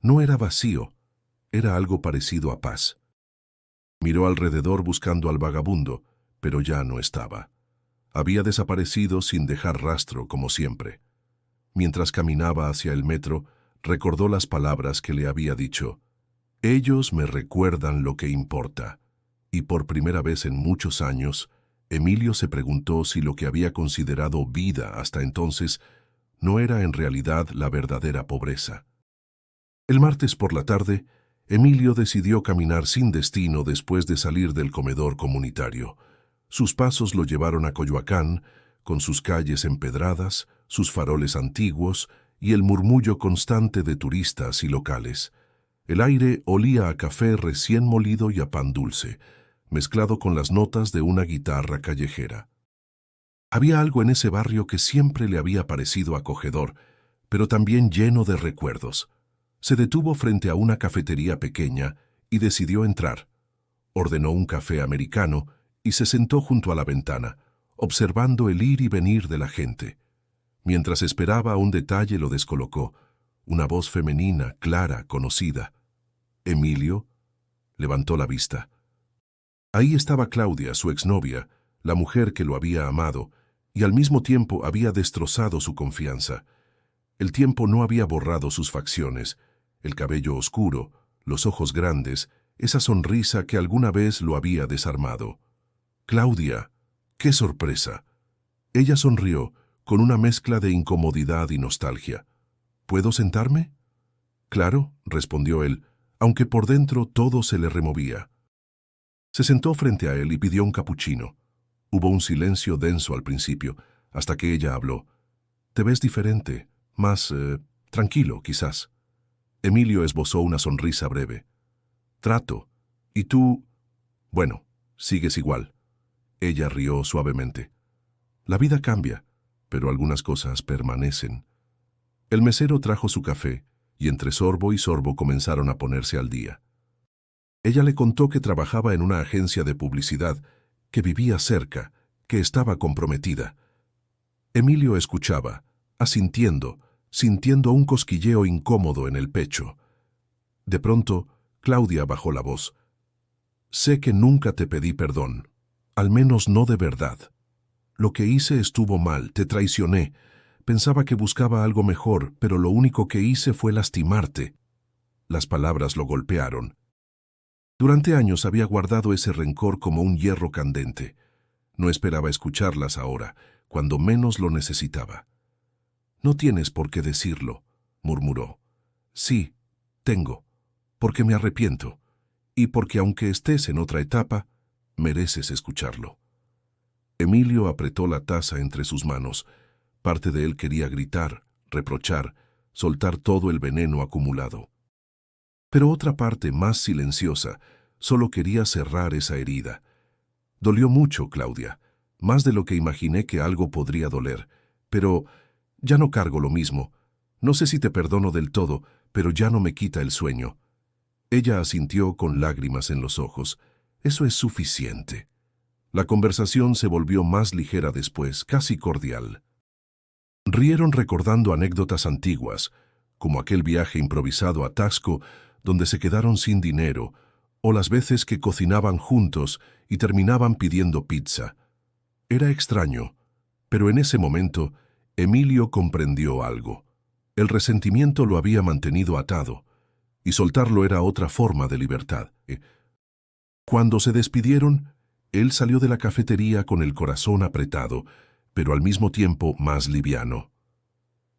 No era vacío, era algo parecido a paz. Miró alrededor buscando al vagabundo, pero ya no estaba. Había desaparecido sin dejar rastro, como siempre. Mientras caminaba hacia el metro, recordó las palabras que le había dicho. Ellos me recuerdan lo que importa. Y por primera vez en muchos años, Emilio se preguntó si lo que había considerado vida hasta entonces no era en realidad la verdadera pobreza. El martes por la tarde, Emilio decidió caminar sin destino después de salir del comedor comunitario. Sus pasos lo llevaron a Coyoacán, con sus calles empedradas, sus faroles antiguos y el murmullo constante de turistas y locales. El aire olía a café recién molido y a pan dulce, mezclado con las notas de una guitarra callejera. Había algo en ese barrio que siempre le había parecido acogedor, pero también lleno de recuerdos. Se detuvo frente a una cafetería pequeña y decidió entrar. Ordenó un café americano y se sentó junto a la ventana, observando el ir y venir de la gente. Mientras esperaba, un detalle lo descolocó. Una voz femenina, clara, conocida. «Emilio», levantó la vista. Ahí estaba Claudia, su exnovia, la mujer que lo había amado, y al mismo tiempo había destrozado su confianza. El tiempo no había borrado sus facciones, el cabello oscuro, los ojos grandes, esa sonrisa que alguna vez lo había desarmado. «Claudia, qué sorpresa». Ella sonrió, con una mezcla de incomodidad y nostalgia. «¿Puedo sentarme?» «Claro», respondió él, aunque por dentro todo se le removía. Se sentó frente a él y pidió un capuchino. Hubo un silencio denso al principio, hasta que ella habló. «Te ves diferente, más tranquilo, quizás». Emilio esbozó una sonrisa breve. Trato. ¿Y tú? Bueno, sigues igual. Ella rió suavemente. La vida cambia, pero algunas cosas permanecen. El mesero trajo su café, y entre sorbo y sorbo comenzaron a ponerse al día. Ella le contó que trabajaba en una agencia de publicidad, que vivía cerca, que estaba comprometida. Emilio escuchaba, asintiendo, sintiendo un cosquilleo incómodo en el pecho. De pronto, Claudia bajó la voz. Sé que nunca te pedí perdón, al menos no de verdad. Lo que hice estuvo mal, te traicioné. Pensaba que buscaba algo mejor, pero lo único que hice fue lastimarte. Las palabras lo golpearon. Durante años había guardado ese rencor como un hierro candente. No esperaba escucharlas ahora, cuando menos lo necesitaba. No tienes por qué decirlo, murmuró. Sí, tengo, porque me arrepiento, y porque aunque estés en otra etapa, mereces escucharlo. Emilio apretó la taza entre sus manos. Parte de él quería gritar, reprochar, soltar todo el veneno acumulado. Pero otra parte, más silenciosa, solo quería cerrar esa herida. Dolió mucho, Claudia, más de lo que imaginé que algo podría doler. Pero ya no cargo lo mismo. No sé si te perdono del todo, pero ya no me quita el sueño. Ella asintió con lágrimas en los ojos. Eso es suficiente. La conversación se volvió más ligera después, casi cordial. Rieron recordando anécdotas antiguas, como aquel viaje improvisado a Taxco, donde se quedaron sin dinero, o las veces que cocinaban juntos y terminaban pidiendo pizza. Era extraño, pero en ese momento Emilio comprendió algo. El resentimiento lo había mantenido atado, y soltarlo era otra forma de libertad. Cuando se despidieron, él salió de la cafetería con el corazón apretado, pero al mismo tiempo más liviano.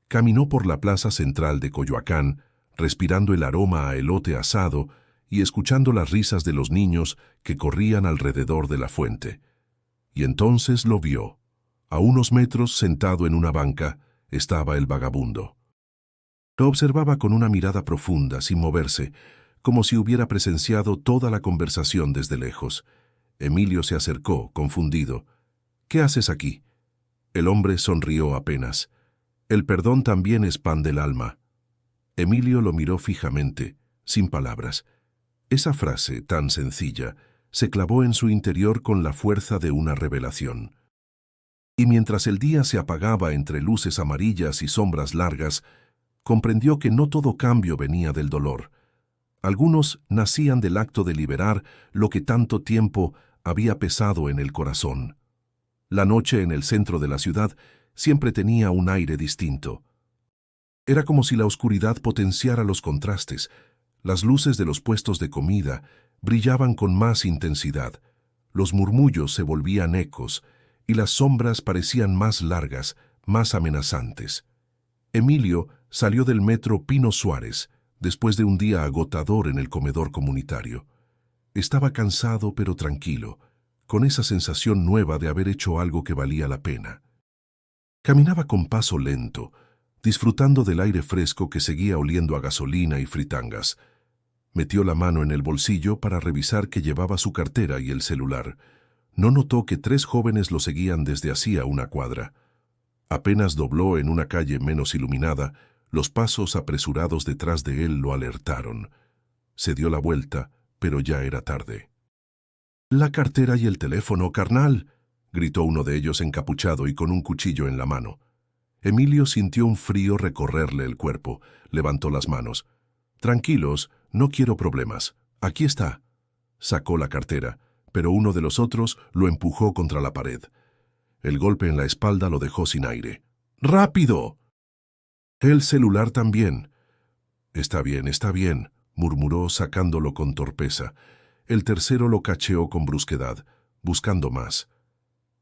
Caminó por la plaza central de Coyoacán, respirando el aroma a elote asado y escuchando las risas de los niños que corrían alrededor de la fuente. Y entonces lo vio. A unos metros, sentado en una banca, estaba el vagabundo. Lo observaba con una mirada profunda, sin moverse, como si hubiera presenciado toda la conversación desde lejos. Emilio se acercó, confundido. «¿Qué haces aquí?» El hombre sonrió apenas. «El perdón también es pan del alma». Emilio lo miró fijamente, sin palabras. Esa frase, tan sencilla, se clavó en su interior con la fuerza de una revelación. Y mientras el día se apagaba entre luces amarillas y sombras largas, comprendió que no todo cambio venía del dolor. Algunos nacían del acto de liberar lo que tanto tiempo había pesado en el corazón. La noche en el centro de la ciudad siempre tenía un aire distinto. Era como si la oscuridad potenciara los contrastes. Las luces de los puestos de comida brillaban con más intensidad, los murmullos se volvían ecos y las sombras parecían más largas, más amenazantes. Emilio salió del metro Pino Suárez después de un día agotador en el comedor comunitario. Estaba cansado pero tranquilo, con esa sensación nueva de haber hecho algo que valía la pena. Caminaba con paso lento, disfrutando del aire fresco que seguía oliendo a gasolina y fritangas. Metió la mano en el bolsillo para revisar que llevaba su cartera y el celular. No notó que 3 jóvenes lo seguían desde hacía una cuadra. Apenas dobló en una calle menos iluminada, los pasos apresurados detrás de él lo alertaron. Se dio la vuelta, pero ya era tarde. «La cartera y el teléfono, carnal», gritó uno de ellos encapuchado y con un cuchillo en la mano. Emilio sintió un frío recorrerle el cuerpo. Levantó las manos. «Tranquilos, no quiero problemas. Aquí está». Sacó la cartera, pero uno de los otros lo empujó contra la pared. El golpe en la espalda lo dejó sin aire. «¡Rápido!». «El celular también». Está bien», murmuró sacándolo con torpeza. El tercero lo cacheó con brusquedad, buscando más.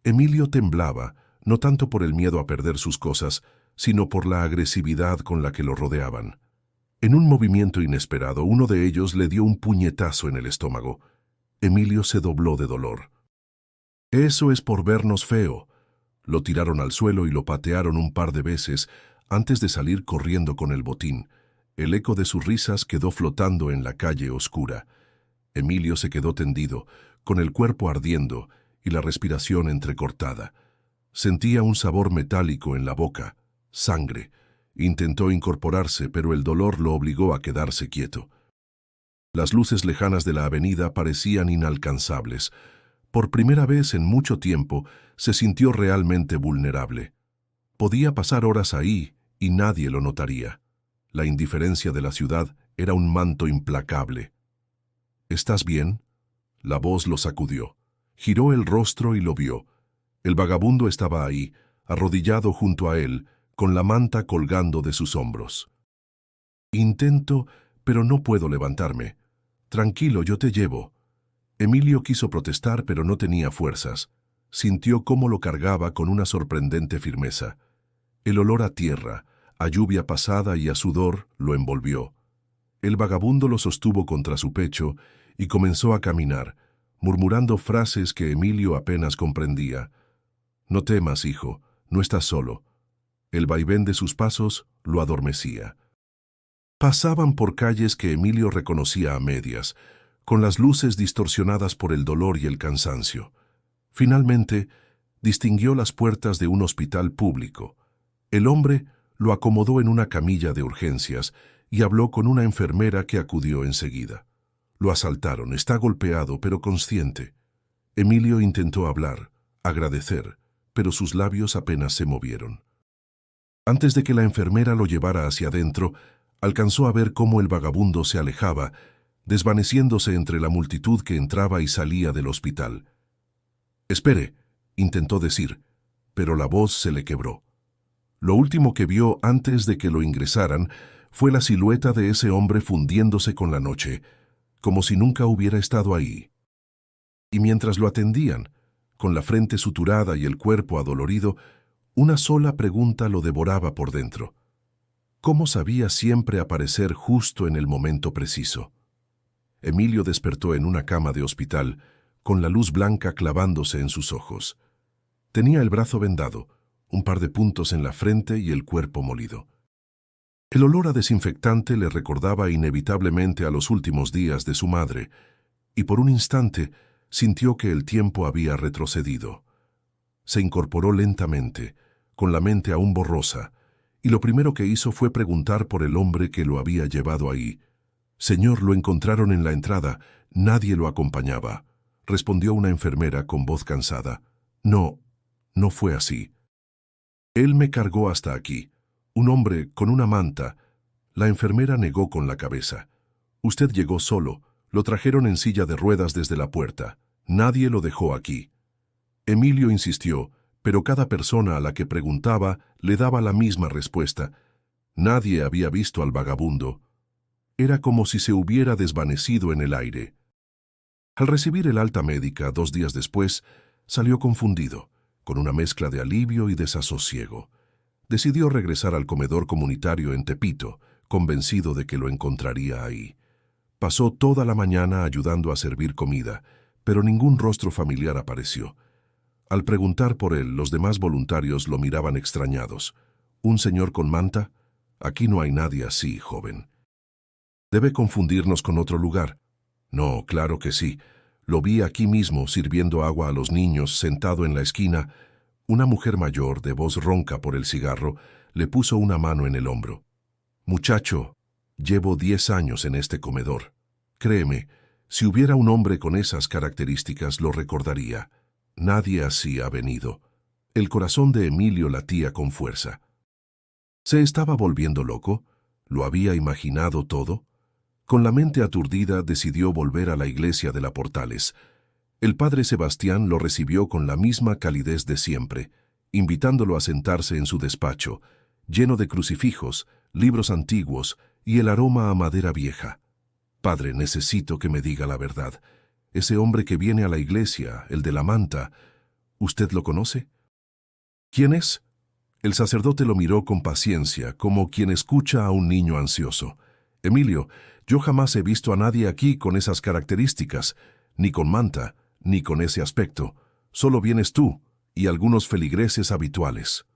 Emilio temblaba, no tanto por el miedo a perder sus cosas, sino por la agresividad con la que lo rodeaban. En un movimiento inesperado, uno de ellos le dio un puñetazo en el estómago. Emilio se dobló de dolor. «Eso es por vernos feo». Lo tiraron al suelo y lo patearon un par de veces antes de salir corriendo con el botín. El eco de sus risas quedó flotando en la calle oscura. Emilio se quedó tendido, con el cuerpo ardiendo y la respiración entrecortada. Sentía un sabor metálico en la boca, sangre. Intentó incorporarse, pero el dolor lo obligó a quedarse quieto. Las luces lejanas de la avenida parecían inalcanzables. Por primera vez en mucho tiempo se sintió realmente vulnerable. Podía pasar horas ahí y nadie lo notaría. La indiferencia de la ciudad era un manto implacable. ¿Estás bien? La voz lo sacudió. Giró el rostro y lo vio. El vagabundo estaba ahí, arrodillado junto a él, con la manta colgando de sus hombros. Intento, pero no puedo levantarme. Tranquilo, yo te llevo. Emilio quiso protestar, pero no tenía fuerzas. Sintió cómo lo cargaba con una sorprendente firmeza. El olor a tierra, a lluvia pasada y a sudor lo envolvió. El vagabundo lo sostuvo contra su pecho y comenzó a caminar, murmurando frases que Emilio apenas comprendía. No temas, hijo, no estás solo. El vaivén de sus pasos lo adormecía. Pasaban por calles que Emilio reconocía a medias, con las luces distorsionadas por el dolor y el cansancio. Finalmente, distinguió las puertas de un hospital público. El hombre lo acomodó en una camilla de urgencias y habló con una enfermera que acudió enseguida. Lo asaltaron, está golpeado, pero consciente. Emilio intentó hablar, agradecer, pero sus labios apenas se movieron. Antes de que la enfermera lo llevara hacia adentro, alcanzó a ver cómo el vagabundo se alejaba, desvaneciéndose entre la multitud que entraba y salía del hospital. «Espere», intentó decir, pero la voz se le quebró. Lo último que vio antes de que lo ingresaran fue la silueta de ese hombre fundiéndose con la noche, como si nunca hubiera estado ahí. Y mientras lo atendían, con la frente suturada y el cuerpo adolorido, una sola pregunta lo devoraba por dentro. ¿Cómo sabía siempre aparecer justo en el momento preciso? Emilio despertó en una cama de hospital, con la luz blanca clavándose en sus ojos. Tenía el brazo vendado, un par de puntos en la frente y el cuerpo molido. El olor a desinfectante le recordaba inevitablemente a los últimos días de su madre, y por un instante sintió que el tiempo había retrocedido. Se incorporó lentamente, con la mente aún borrosa, y lo primero que hizo fue preguntar por el hombre que lo había llevado ahí. «Señor, lo encontraron en la entrada, nadie lo acompañaba», respondió una enfermera con voz cansada. «No, no fue así. Él me cargó hasta aquí. Un hombre con una manta». La enfermera negó con la cabeza. «Usted llegó solo, lo trajeron en silla de ruedas desde la puerta. Nadie lo dejó aquí». Emilio insistió, pero cada persona a la que preguntaba le daba la misma respuesta. Nadie había visto al vagabundo. Era como si se hubiera desvanecido en el aire. Al recibir el alta médica 2 días después, salió confundido, con una mezcla de alivio y desasosiego. Decidió regresar al comedor comunitario en Tepito, convencido de que lo encontraría ahí. Pasó toda la mañana ayudando a servir comida, pero ningún rostro familiar apareció. Al preguntar por él, los demás voluntarios lo miraban extrañados. «¿Un señor con manta? Aquí no hay nadie así, joven. Debe confundirnos con otro lugar». «No, claro que sí. Lo vi aquí mismo sirviendo agua a los niños, sentado en la esquina». Una mujer mayor, de voz ronca por el cigarro, le puso una mano en el hombro. «Muchacho, llevo 10 años en este comedor. Créeme, si hubiera un hombre con esas características lo recordaría. Nadie así ha venido». El corazón de Emilio latía con fuerza. ¿Se estaba volviendo loco? ¿Lo había imaginado todo? Con la mente aturdida decidió volver a la iglesia de la Portales. El padre Sebastián lo recibió con la misma calidez de siempre, invitándolo a sentarse en su despacho, lleno de crucifijos, libros antiguos y el aroma a madera vieja. «Padre, necesito que me diga la verdad. Ese hombre que viene a la iglesia, el de la manta, ¿usted lo conoce?» «¿Quién es?» El sacerdote lo miró con paciencia, como quien escucha a un niño ansioso. «Emilio, yo jamás he visto a nadie aquí con esas características, ni con manta, ni con ese aspecto. Solo vienes tú y algunos feligreses habituales».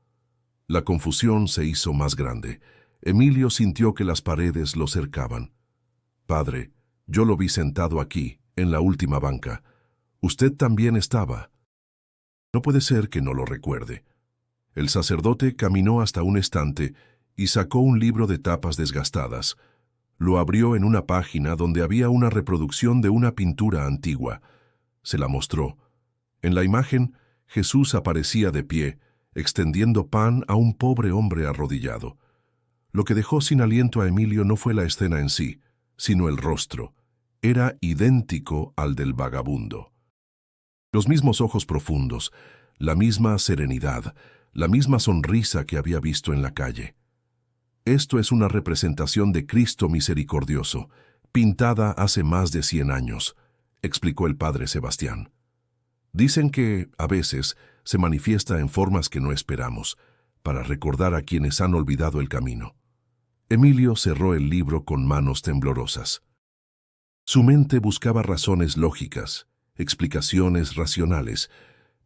La confusión se hizo más grande. Emilio sintió que las paredes lo cercaban. «Padre, yo lo vi sentado aquí, en la última banca. Usted también estaba». No puede ser que no lo recuerde. El sacerdote caminó hasta un estante y sacó un libro de tapas desgastadas. Lo abrió en una página donde había una reproducción de una pintura antigua. Se la mostró. En la imagen, Jesús aparecía de pie, extendiendo pan a un pobre hombre arrodillado. Lo que dejó sin aliento a Emilio no fue la escena en sí, sino el rostro. Era idéntico al del vagabundo. Los mismos ojos profundos, la misma serenidad, la misma sonrisa que había visto en la calle. Esto es una representación de Cristo misericordioso, pintada hace más de 100 años, explicó el padre Sebastián. Dicen que, a veces, se manifiesta en formas que no esperamos, para recordar a quienes han olvidado el camino. Emilio cerró el libro con manos temblorosas. Su mente buscaba razones lógicas, explicaciones racionales,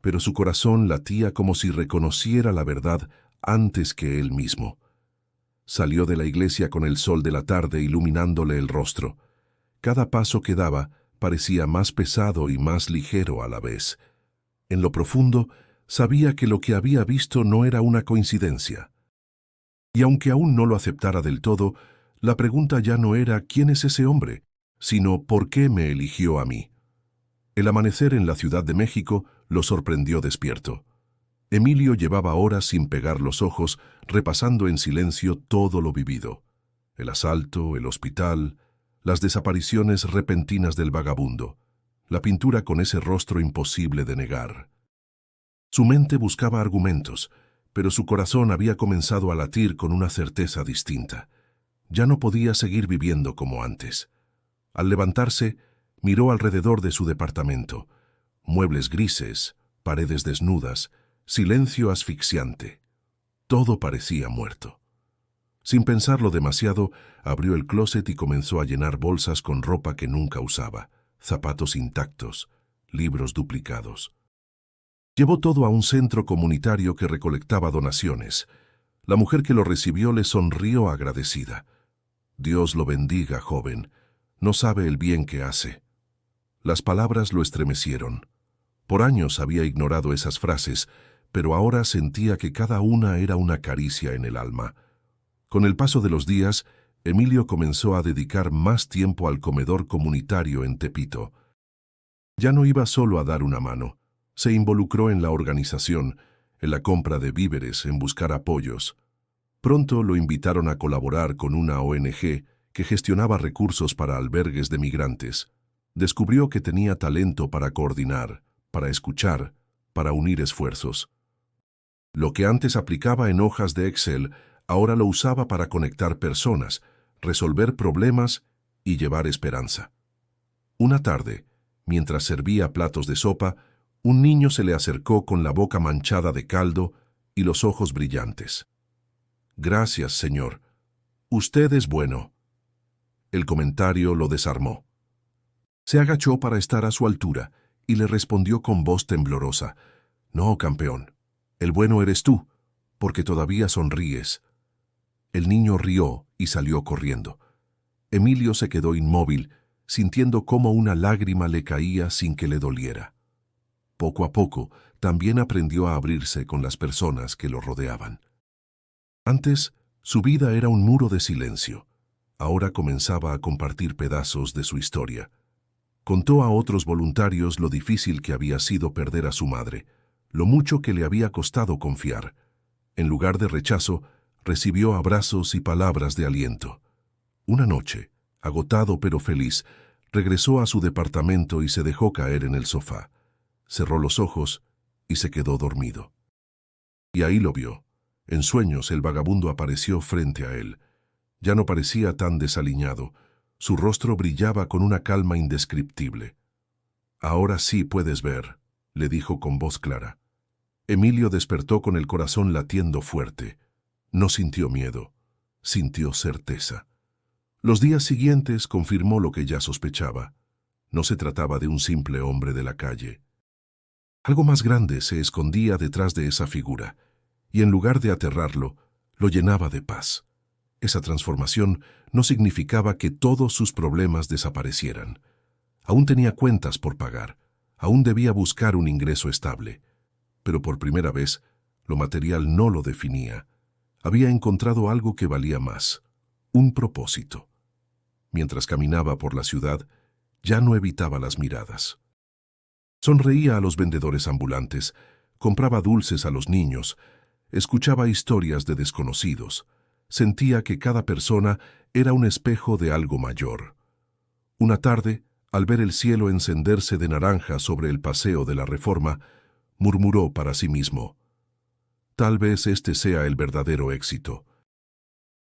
pero su corazón latía como si reconociera la verdad antes que él mismo. Salió de la iglesia con el sol de la tarde iluminándole el rostro. Cada paso que daba parecía más pesado y más ligero a la vez. En lo profundo, sabía que lo que había visto no era una coincidencia. Y aunque aún no lo aceptara del todo, la pregunta ya no era ¿quién es ese hombre?, sino ¿por qué me eligió a mí? El amanecer en la Ciudad de México lo sorprendió despierto. Emilio llevaba horas sin pegar los ojos, repasando en silencio todo lo vivido. El asalto, el hospital, las desapariciones repentinas del vagabundo, la pintura con ese rostro imposible de negar. Su mente buscaba argumentos, pero su corazón había comenzado a latir con una certeza distinta. Ya no podía seguir viviendo como antes. Al levantarse, miró alrededor de su departamento. Muebles grises, paredes desnudas, silencio asfixiante. Todo parecía muerto. Sin pensarlo demasiado, abrió el closet y comenzó a llenar bolsas con ropa que nunca usaba, zapatos intactos, libros duplicados. Llevó todo a un centro comunitario que recolectaba donaciones. La mujer que lo recibió le sonrió agradecida. «Dios lo bendiga, joven. No sabe el bien que hace». Las palabras lo estremecieron. Por años había ignorado esas frases, pero ahora sentía que cada una era una caricia en el alma. Con el paso de los días, Emilio comenzó a dedicar más tiempo al comedor comunitario en Tepito. Ya no iba solo a dar una mano. Se involucró en la organización, en la compra de víveres, en buscar apoyos. Pronto lo invitaron a colaborar con una ONG que gestionaba recursos para albergues de migrantes. Descubrió que tenía talento para coordinar, para escuchar, para unir esfuerzos. Lo que antes aplicaba en hojas de Excel, ahora lo usaba para conectar personas, resolver problemas y llevar esperanza. Una tarde, mientras servía platos de sopa, un niño se le acercó con la boca manchada de caldo y los ojos brillantes. «Gracias, señor. Usted es bueno». El comentario lo desarmó. Se agachó para estar a su altura y le respondió con voz temblorosa: «No, campeón, el bueno eres tú, porque todavía sonríes». El niño rió y salió corriendo. Emilio se quedó inmóvil, sintiendo cómo una lágrima le caía sin que le doliera. Poco a poco, también aprendió a abrirse con las personas que lo rodeaban. Antes, su vida era un muro de silencio. Ahora comenzaba a compartir pedazos de su historia. Contó a otros voluntarios lo difícil que había sido perder a su madre, lo mucho que le había costado confiar. En lugar de rechazo, recibió abrazos y palabras de aliento. Una noche, agotado pero feliz, regresó a su departamento y se dejó caer en el sofá. Cerró los ojos y se quedó dormido. Y ahí lo vio. En sueños el vagabundo apareció frente a él. Ya no parecía tan desaliñado. Su rostro brillaba con una calma indescriptible. «Ahora sí puedes ver», le dijo con voz clara. Emilio despertó con el corazón latiendo fuerte. No sintió miedo, sintió certeza. Los días siguientes confirmó lo que ya sospechaba. No se trataba de un simple hombre de la calle. Algo más grande se escondía detrás de esa figura, y en lugar de aterrarlo, lo llenaba de paz. Esa transformación no significaba que todos sus problemas desaparecieran. Aún tenía cuentas por pagar, aún debía buscar un ingreso estable. Pero por primera vez, lo material no lo definía. Había encontrado algo que valía más, un propósito. Mientras caminaba por la ciudad, ya no evitaba las miradas. Sonreía a los vendedores ambulantes, compraba dulces a los niños, escuchaba historias de desconocidos. Sentía que cada persona era un espejo de algo mayor. Una tarde, al ver el cielo encenderse de naranja sobre el paseo de la Reforma, murmuró para sí mismo: «Tal vez este sea el verdadero éxito».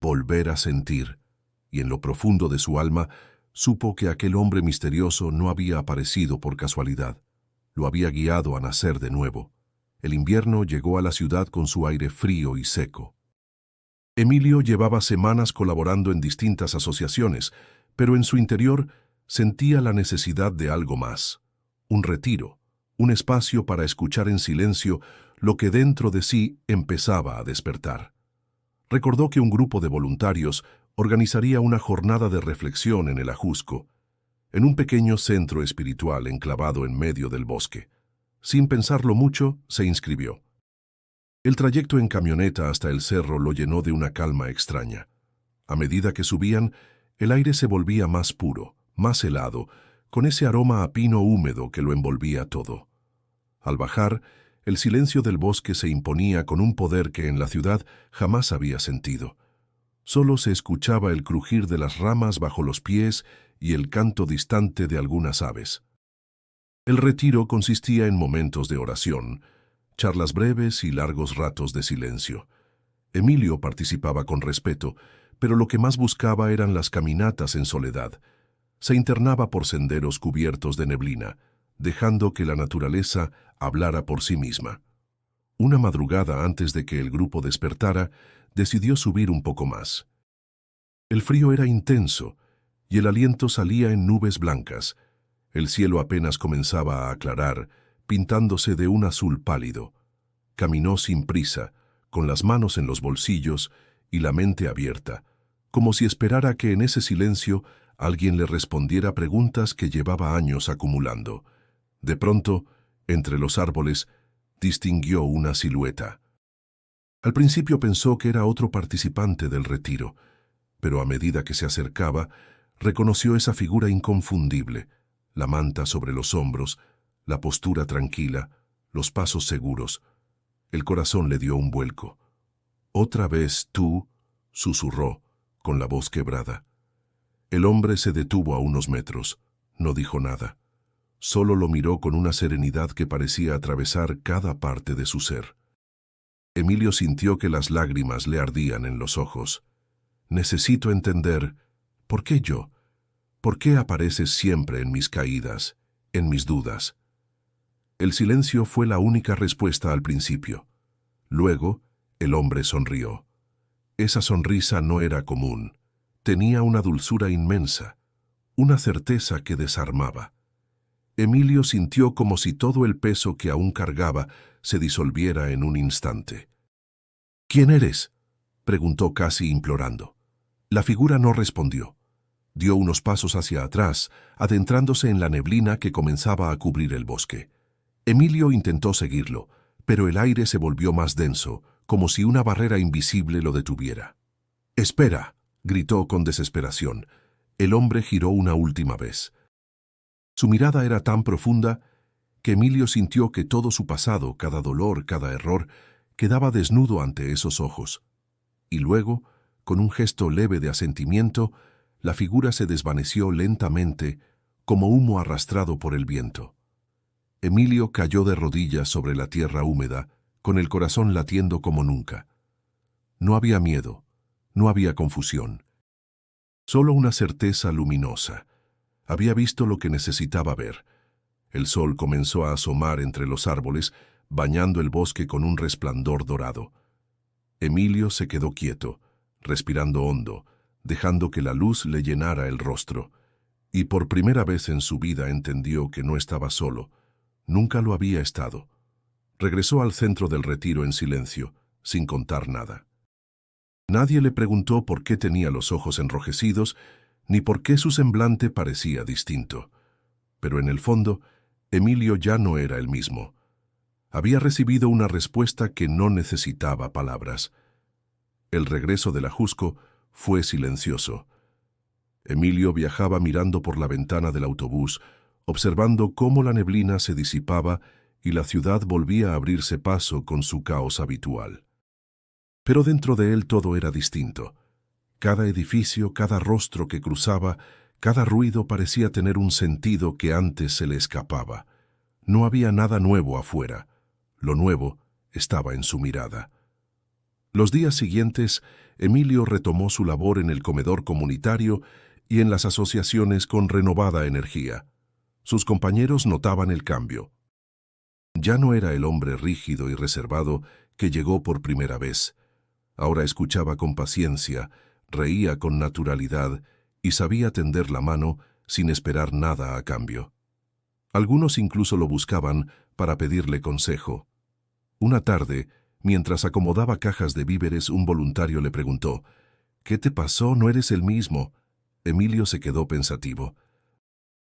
Volver a sentir, y en lo profundo de su alma supo que aquel hombre misterioso no había aparecido por casualidad. Lo había guiado a nacer de nuevo. El invierno llegó a la ciudad con su aire frío y seco. Emilio llevaba semanas colaborando en distintas asociaciones, pero en su interior sentía la necesidad de algo más. Un retiro, un espacio para escuchar en silencio lo que dentro de sí empezaba a despertar. Recordó que un grupo de voluntarios organizaría una jornada de reflexión en el Ajusco, en un pequeño centro espiritual enclavado en medio del bosque. Sin pensarlo mucho, se inscribió. El trayecto en camioneta hasta el cerro lo llenó de una calma extraña. A medida que subían, el aire se volvía más puro, más helado, con ese aroma a pino húmedo que lo envolvía todo. Al bajar, el silencio del bosque se imponía con un poder que en la ciudad jamás había sentido. Solo se escuchaba el crujir de las ramas bajo los pies y el canto distante de algunas aves. El retiro consistía en momentos de oración, charlas breves y largos ratos de silencio. Emilio participaba con respeto, pero lo que más buscaba eran las caminatas en soledad. Se internaba por senderos cubiertos de neblina, dejando que la naturaleza hablara por sí misma. Una madrugada antes de que el grupo despertara, decidió subir un poco más. El frío era intenso y el aliento salía en nubes blancas. El cielo apenas comenzaba a aclarar, pintándose de un azul pálido. Caminó sin prisa, con las manos en los bolsillos y la mente abierta, como si esperara que en ese silencio alguien le respondiera preguntas que llevaba años acumulando. De pronto, entre los árboles, distinguió una silueta. Al principio pensó que era otro participante del retiro, pero a medida que se acercaba, reconoció esa figura inconfundible, la manta sobre los hombros, la postura tranquila, los pasos seguros. El corazón le dio un vuelco. «Otra vez tú», susurró, con la voz quebrada. El hombre se detuvo a unos metros. No dijo nada. Solo lo miró con una serenidad que parecía atravesar cada parte de su ser. Emilio sintió que las lágrimas le ardían en los ojos. «Necesito entender, ¿por qué yo? ¿Por qué apareces siempre en mis caídas, en mis dudas?» El silencio fue la única respuesta al principio. Luego, el hombre sonrió. Esa sonrisa no era común. Tenía una dulzura inmensa, una certeza que desarmaba. Emilio sintió como si todo el peso que aún cargaba se disolviera en un instante. «¿Quién eres?», preguntó casi implorando. La figura no respondió. Dio unos pasos hacia atrás, adentrándose en la neblina que comenzaba a cubrir el bosque. Emilio intentó seguirlo, pero el aire se volvió más denso, como si una barrera invisible lo detuviera. «¡Espera!», gritó con desesperación. El hombre giró una última vez. Su mirada era tan profunda que Emilio sintió que todo su pasado, cada dolor, cada error, quedaba desnudo ante esos ojos. Y luego, con un gesto leve de asentimiento, la figura se desvaneció lentamente, como humo arrastrado por el viento. Emilio cayó de rodillas sobre la tierra húmeda, con el corazón latiendo como nunca. No había miedo, no había confusión. Solo una certeza luminosa. Había visto lo que necesitaba ver. El sol comenzó a asomar entre los árboles, bañando el bosque con un resplandor dorado. Emilio se quedó quieto, respirando hondo, dejando que la luz le llenara el rostro. Y por primera vez en su vida entendió que no estaba solo. Nunca lo había estado. Regresó al centro del retiro en silencio, sin contar nada. Nadie le preguntó por qué tenía los ojos enrojecidos, ni por qué su semblante parecía distinto. Pero en el fondo, Emilio ya no era el mismo. Había recibido una respuesta que no necesitaba palabras. El regreso del Ajusco fue silencioso. Emilio viajaba mirando por la ventana del autobús, observando cómo la neblina se disipaba y la ciudad volvía a abrirse paso con su caos habitual. Pero dentro de él todo era distinto. Cada edificio, cada rostro que cruzaba, cada ruido parecía tener un sentido que antes se le escapaba. No había nada nuevo afuera. Lo nuevo estaba en su mirada. Los días siguientes, Emilio retomó su labor en el comedor comunitario y en las asociaciones con renovada energía. Sus compañeros notaban el cambio. Ya no era el hombre rígido y reservado que llegó por primera vez. Ahora escuchaba con paciencia, reía con naturalidad y sabía tender la mano sin esperar nada a cambio. Algunos incluso lo buscaban para pedirle consejo. Una tarde, mientras acomodaba cajas de víveres, un voluntario le preguntó: «¿Qué te pasó? ¿No eres el mismo?». Emilio se quedó pensativo.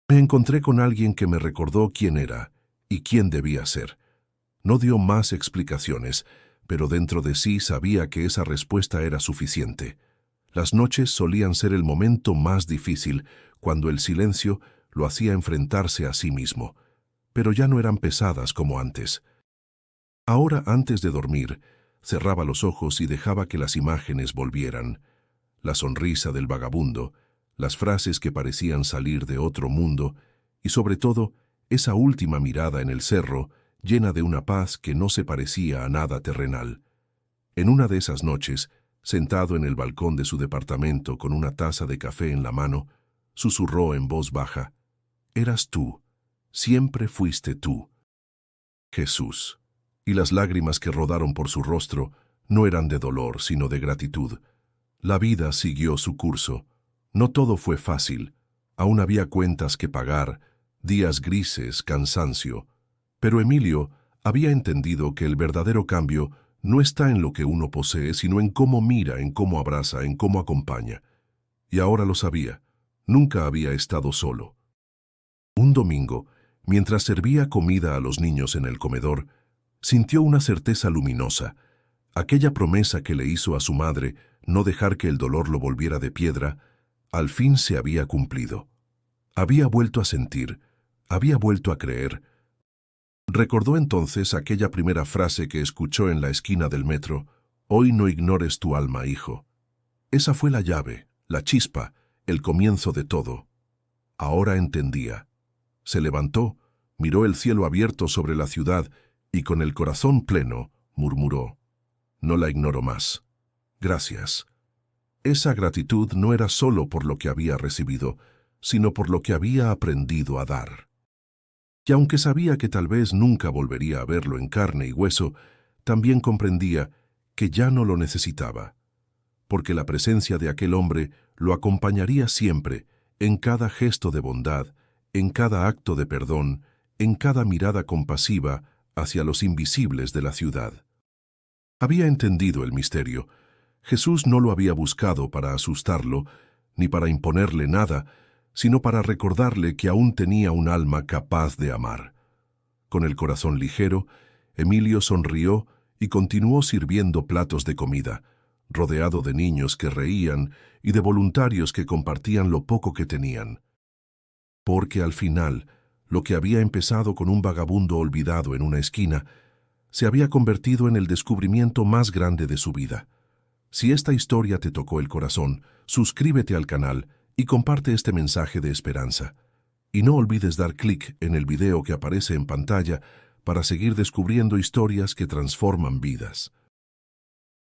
«Me encontré con alguien que me recordó quién era y quién debía ser». No dio más explicaciones, pero dentro de sí sabía que esa respuesta era suficiente. Las noches solían ser el momento más difícil, cuando el silencio lo hacía enfrentarse a sí mismo, pero ya no eran pesadas como antes. Ahora, antes de dormir, cerraba los ojos y dejaba que las imágenes volvieran. La sonrisa del vagabundo, las frases que parecían salir de otro mundo y, sobre todo, esa última mirada en el cerro, llena de una paz que no se parecía a nada terrenal. En una de esas noches, sentado en el balcón de su departamento con una taza de café en la mano, susurró en voz baja: «Eras tú, siempre fuiste tú, Jesús». Y las lágrimas que rodaron por su rostro no eran de dolor, sino de gratitud. La vida siguió su curso. No todo fue fácil. Aún había cuentas que pagar, días grises, cansancio. Pero Emilio había entendido que el verdadero cambio no está en lo que uno posee, sino en cómo mira, en cómo abraza, en cómo acompaña. Y ahora lo sabía. Nunca había estado solo. Un domingo, mientras servía comida a los niños en el comedor, sintió una certeza luminosa. Aquella promesa que le hizo a su madre, no dejar que el dolor lo volviera de piedra, al fin se había cumplido. Había vuelto a sentir, había vuelto a creer. Recordó entonces aquella primera frase que escuchó en la esquina del metro: «Hoy no ignores tu alma, hijo». Esa fue la llave, la chispa, el comienzo de todo. Ahora entendía. Se levantó, miró el cielo abierto sobre la ciudad y con el corazón pleno murmuró: «No la ignoro más. Gracias». Esa gratitud no era solo por lo que había recibido, sino por lo que había aprendido a dar. Y aunque sabía que tal vez nunca volvería a verlo en carne y hueso, también comprendía que ya no lo necesitaba, porque la presencia de aquel hombre lo acompañaría siempre, en cada gesto de bondad, en cada acto de perdón, en cada mirada compasiva hacia los invisibles de la ciudad. Había entendido el misterio. Jesús no lo había buscado para asustarlo, ni para imponerle nada, sino para recordarle que aún tenía un alma capaz de amar. Con el corazón ligero, Emilio sonrió y continuó sirviendo platos de comida, rodeado de niños que reían y de voluntarios que compartían lo poco que tenían. Porque al final, lo que había empezado con un vagabundo olvidado en una esquina, se había convertido en el descubrimiento más grande de su vida. Si esta historia te tocó el corazón, suscríbete al canal y comparte este mensaje de esperanza. Y no olvides dar clic en el video que aparece en pantalla para seguir descubriendo historias que transforman vidas.